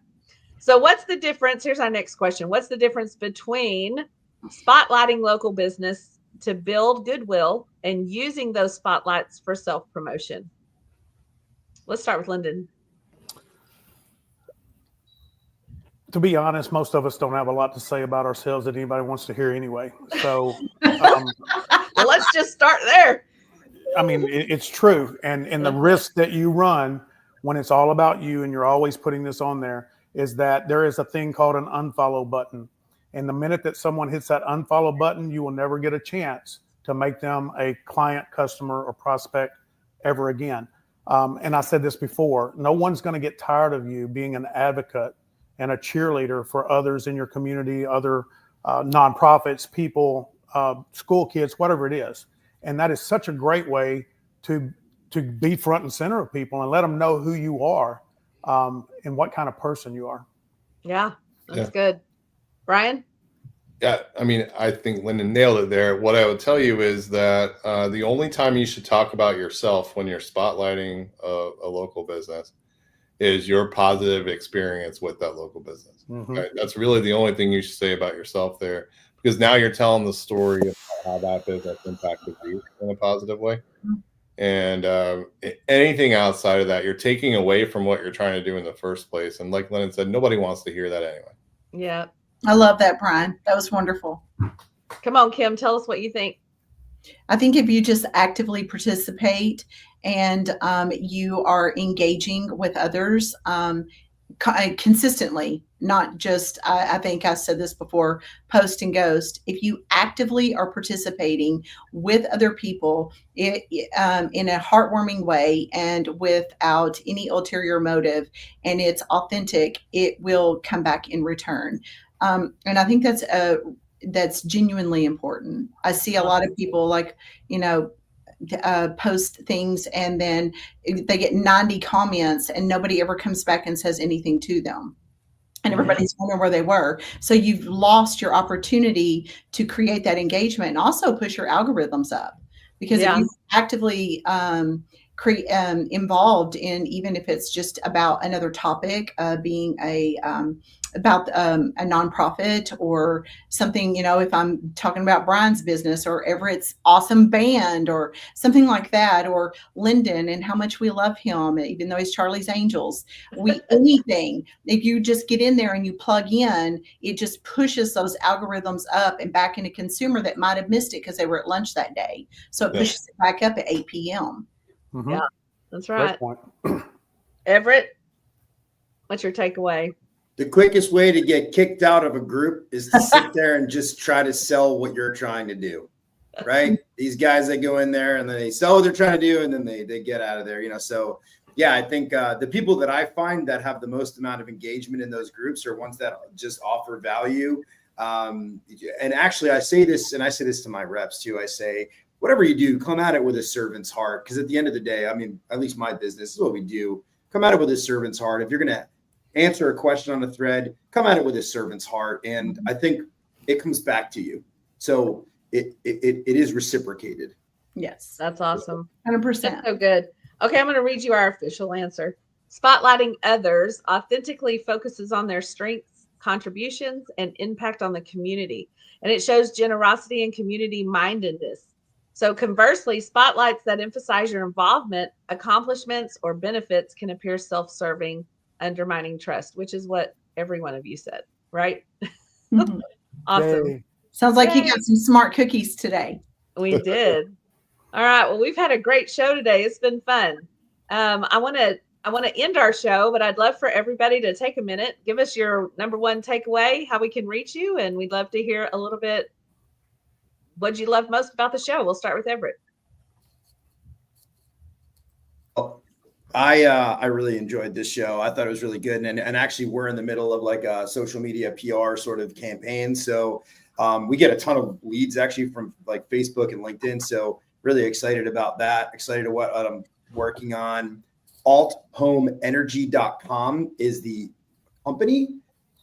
Speaker 2: So what's the difference? Here's our next question. What's the difference between spotlighting local business to build goodwill and using those spotlights for self-promotion? Let's start with Lendon.
Speaker 3: To be honest, most of us don't have a lot to say about ourselves that anybody wants to hear anyway. So well,
Speaker 2: let's just start there.
Speaker 3: I mean, it's true. And the risk that you run when it's all about you and you're always putting this on there is that there is a thing called an unfollow button. And the minute that someone hits that unfollow button, you will never get a chance to make them a client, customer, or prospect ever again. And I said this before, no one's going to get tired of you being an advocate and a cheerleader for others in your community, other nonprofits, people, school kids, whatever it is. And that is such a great way to be front and center of people and let them know who you are and what kind of person you are.
Speaker 2: Yeah, that's good. Brian?
Speaker 4: Yeah, I mean, I think Lendon nailed it there. What I would tell you is that the only time you should talk about yourself when you're spotlighting a local business is your positive experience with that local business.
Speaker 3: Mm-hmm.
Speaker 4: Right? That's really the only thing you should say about yourself there, because now you're telling the story of how that business impacted you in a positive way. And anything outside of that, you're taking away from what you're trying to do in the first place. And like Lendon said, nobody wants to hear that anyway.
Speaker 2: Yeah.
Speaker 6: I love that, Brian. That was wonderful.
Speaker 2: Come on, Kim, tell us what you think.
Speaker 6: I think if you just actively participate and you are engaging with others consistently, not just, I think I said this before, post and ghost. If you actively are participating with other people in a heartwarming way and without any ulterior motive, and it's authentic, it will come back in return. And I think that's genuinely important. I see a lot of people post things and then they get 90 comments and nobody ever comes back and says anything to them. And everybody's wondering where they were. So you've lost your opportunity to create that engagement and also push your algorithms up. Because if you actively involved in, even if it's just about another topic, being about a nonprofit or something, if I'm talking about Brian's business or Everett's awesome band or something like that, or Lendon and how much we love him, even though he's Charlie's Angels, anything, if you just get in there and you plug in, it just pushes those algorithms up and back in a consumer that might have missed it because they were at lunch that day. So it pushes it back up at 8 p.m.
Speaker 3: Mm-hmm.
Speaker 2: Yeah, that's right.
Speaker 3: Great point.
Speaker 2: Everett, what's your takeaway?
Speaker 5: The quickest way to get kicked out of a group is to sit there and just try to sell what you're trying to do, right? These guys that go in there and then they sell what they're trying to do and then they get out of there, So yeah, I think the people that I find that have the most amount of engagement in those groups are ones that just offer value. And actually, I say this to my reps too. I say, whatever you do, come at it with a servant's heart. Because at the end of the day, I mean, at least my business is what we do. Come at it with a servant's heart. If you're going to answer a question on a thread, come at it with a servant's heart. And I think it comes back to you. So it is reciprocated.
Speaker 6: Yes.
Speaker 2: That's awesome.
Speaker 6: 100%.
Speaker 2: That's so good. Okay, I'm going to read you our official answer. Spotlighting others authentically focuses on their strengths, contributions, and impact on the community. And it shows generosity and community mindedness. So conversely, spotlights that emphasize your involvement, accomplishments, or benefits can appear self-serving, undermining trust, which is what every one of you said, right?
Speaker 6: Mm-hmm.
Speaker 2: Awesome.
Speaker 3: Yay.
Speaker 6: Sounds like you got some smart cookies today.
Speaker 2: We did. All right. Well, we've had a great show today. It's been fun. I want to end our show, but I'd love for everybody to take a minute, give us your number one takeaway, how we can reach you, and we'd love to hear a little bit. What'd you love most about the show? We'll start with Everett.
Speaker 5: I really enjoyed this show. I thought it was really good. And actually we're in the middle of like a social media PR sort of campaign. So we get a ton of leads actually from like Facebook and LinkedIn. So really excited about that. Excited about what I'm working on. althomeenergy.com is the company.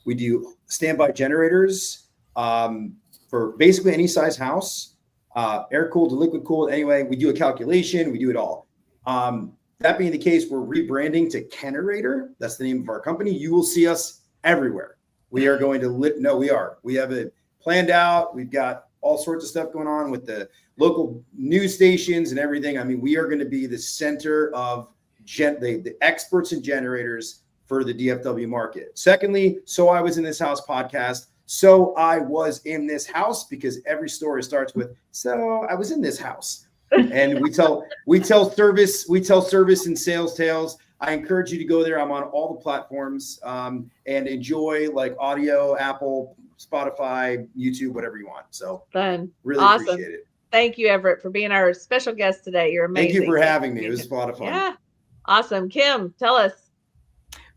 Speaker 5: We do standby generators for basically any size house, air cooled to liquid cooled. Anyway, we do a calculation. We do it all. That being the case, we're rebranding to Kenerator. That's the name of our company. You will see us everywhere. We are going to we are. We have it planned out. We've got all sorts of stuff going on with the local news stations and everything. I mean, we are going to be the center of the experts in generators for the DFW market. Secondly, So I Was in This House podcast. So I was in this house, because every story starts with, so I was in this house. And we tell service and sales tales. I encourage you to go there. I'm on all the platforms and enjoy like audio, Apple, Spotify, YouTube, whatever you want. So
Speaker 2: fun.
Speaker 5: Really
Speaker 2: awesome.
Speaker 5: Appreciate it.
Speaker 2: Thank you, Everett, for being our special guest today. You're amazing.
Speaker 5: Thank you for having me. It was a lot of fun.
Speaker 2: Yeah. Awesome. Kim, tell us.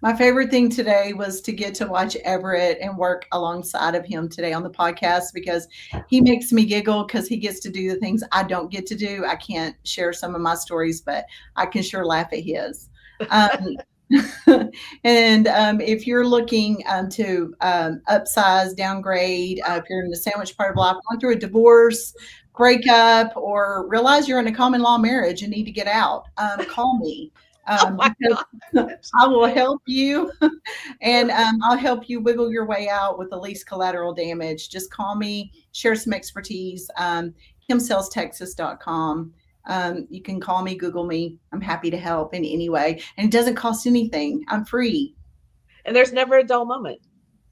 Speaker 6: My favorite thing today was to get to watch Everett and work alongside of him today on the podcast, because he makes me giggle because he gets to do the things I don't get to do. I can't share some of my stories, but I can sure laugh at his. And if you're looking to upsize, downgrade, if you're in the sandwich part of life, going through a divorce, breakup, or realize you're in a common law marriage and need to get out, call me. Because I will help you, and I'll help you wiggle your way out with the least collateral damage. Just call me, share some expertise. KimSalesTexas.com. You can call me, Google me. I'm happy to help in any way, and it doesn't cost anything. I'm free.
Speaker 2: And there's never a dull moment.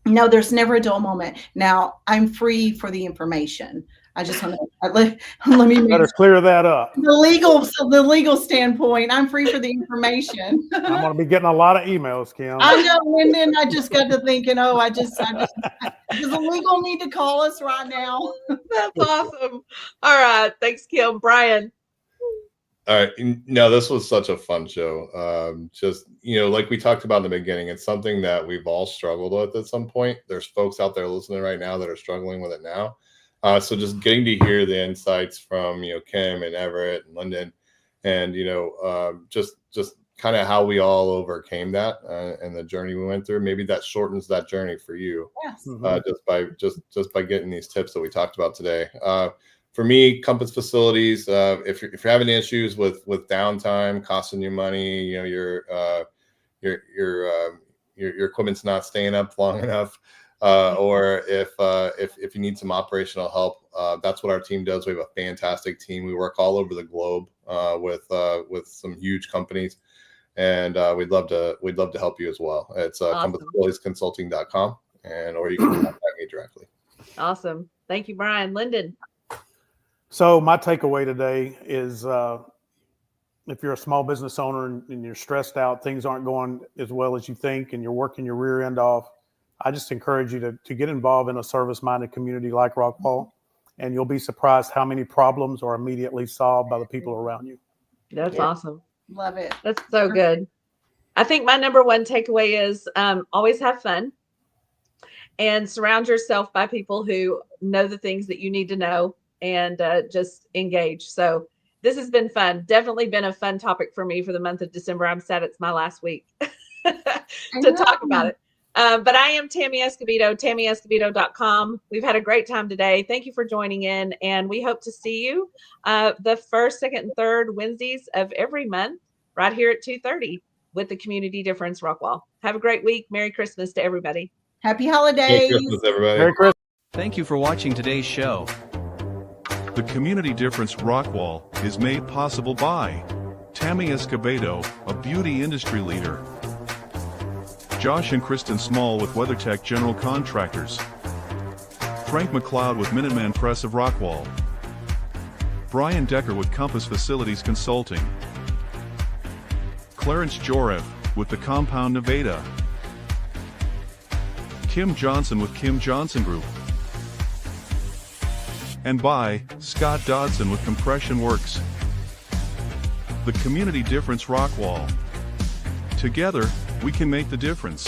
Speaker 6: No, there's never a dull moment. Now, I'm free for the information. I just want to let me
Speaker 3: better clear that up.
Speaker 6: The legal standpoint. I'm free for the information.
Speaker 3: I'm going to be getting a lot of emails, Kim.
Speaker 6: I know, and then I just got to thinking, does the legal need to call us right now?
Speaker 2: That's awesome. All right, thanks, Kim. Brian.
Speaker 4: All right. No, this was such a fun show. Just, like we talked about in the beginning, it's something that we've all struggled with at some point. There's folks out there listening right now that are struggling with it now. So just getting to hear the insights from, Kim and Everett and Lendon, and, just kind of how we all overcame that and the journey we went through. Maybe that shortens that journey for you.
Speaker 6: Yes.
Speaker 4: Just by getting these tips that we talked about today. For me, Compass Facilities, if you're having issues with downtime costing you money, your equipment's not staying up long enough, or if you need some operational help, that's what our team does. We have a fantastic team. We work all over the globe with some huge companies, and we'd love to help you as well. It's
Speaker 2: Awesome.
Speaker 4: CompassFacilitiesConsulting.com, or you can contact me directly.
Speaker 2: Awesome. Thank you, Brian. Lendon.
Speaker 3: So my takeaway today is if you're a small business owner and you're stressed out, things aren't going as well as you think, and you're working your rear end off, I just encourage you to get involved in a service-minded community like Rockwall, and you'll be surprised how many problems are immediately solved by the people around you.
Speaker 2: That's awesome.
Speaker 6: Love it.
Speaker 2: That's so good. I think my number one takeaway is always have fun and surround yourself by people who know the things that you need to know and just engage. So this has been fun. Definitely been a fun topic for me for the month of December. I'm sad it's my last week to talk about it. But I am Tammy Escobedo, TammyEscobedo.com. We've had a great time today. Thank you for joining in, and we hope to see you the first, second, and third Wednesdays of every month right here at 2:30 with the Community Difference Rockwall. Have a great week. Merry Christmas to everybody.
Speaker 6: Happy holidays.
Speaker 4: Merry Christmas, everybody.
Speaker 3: Merry Christmas.
Speaker 8: Thank you for watching today's show.
Speaker 7: The Community Difference Rockwall is made possible by Tammy Escobedo, a beauty industry leader. Josh and Kristen Small with WeatherTech General Contractors. Frank McLeod with Minuteman Press of Rockwall. Brian Decker with Compass Facilities Consulting. Clarence Jorev with The Compound Nevada. Kim Johnson with Kim Johnson Group. And by Scott Dodson with Compression Works. The Community Difference Rockwall. Together, we can make the difference.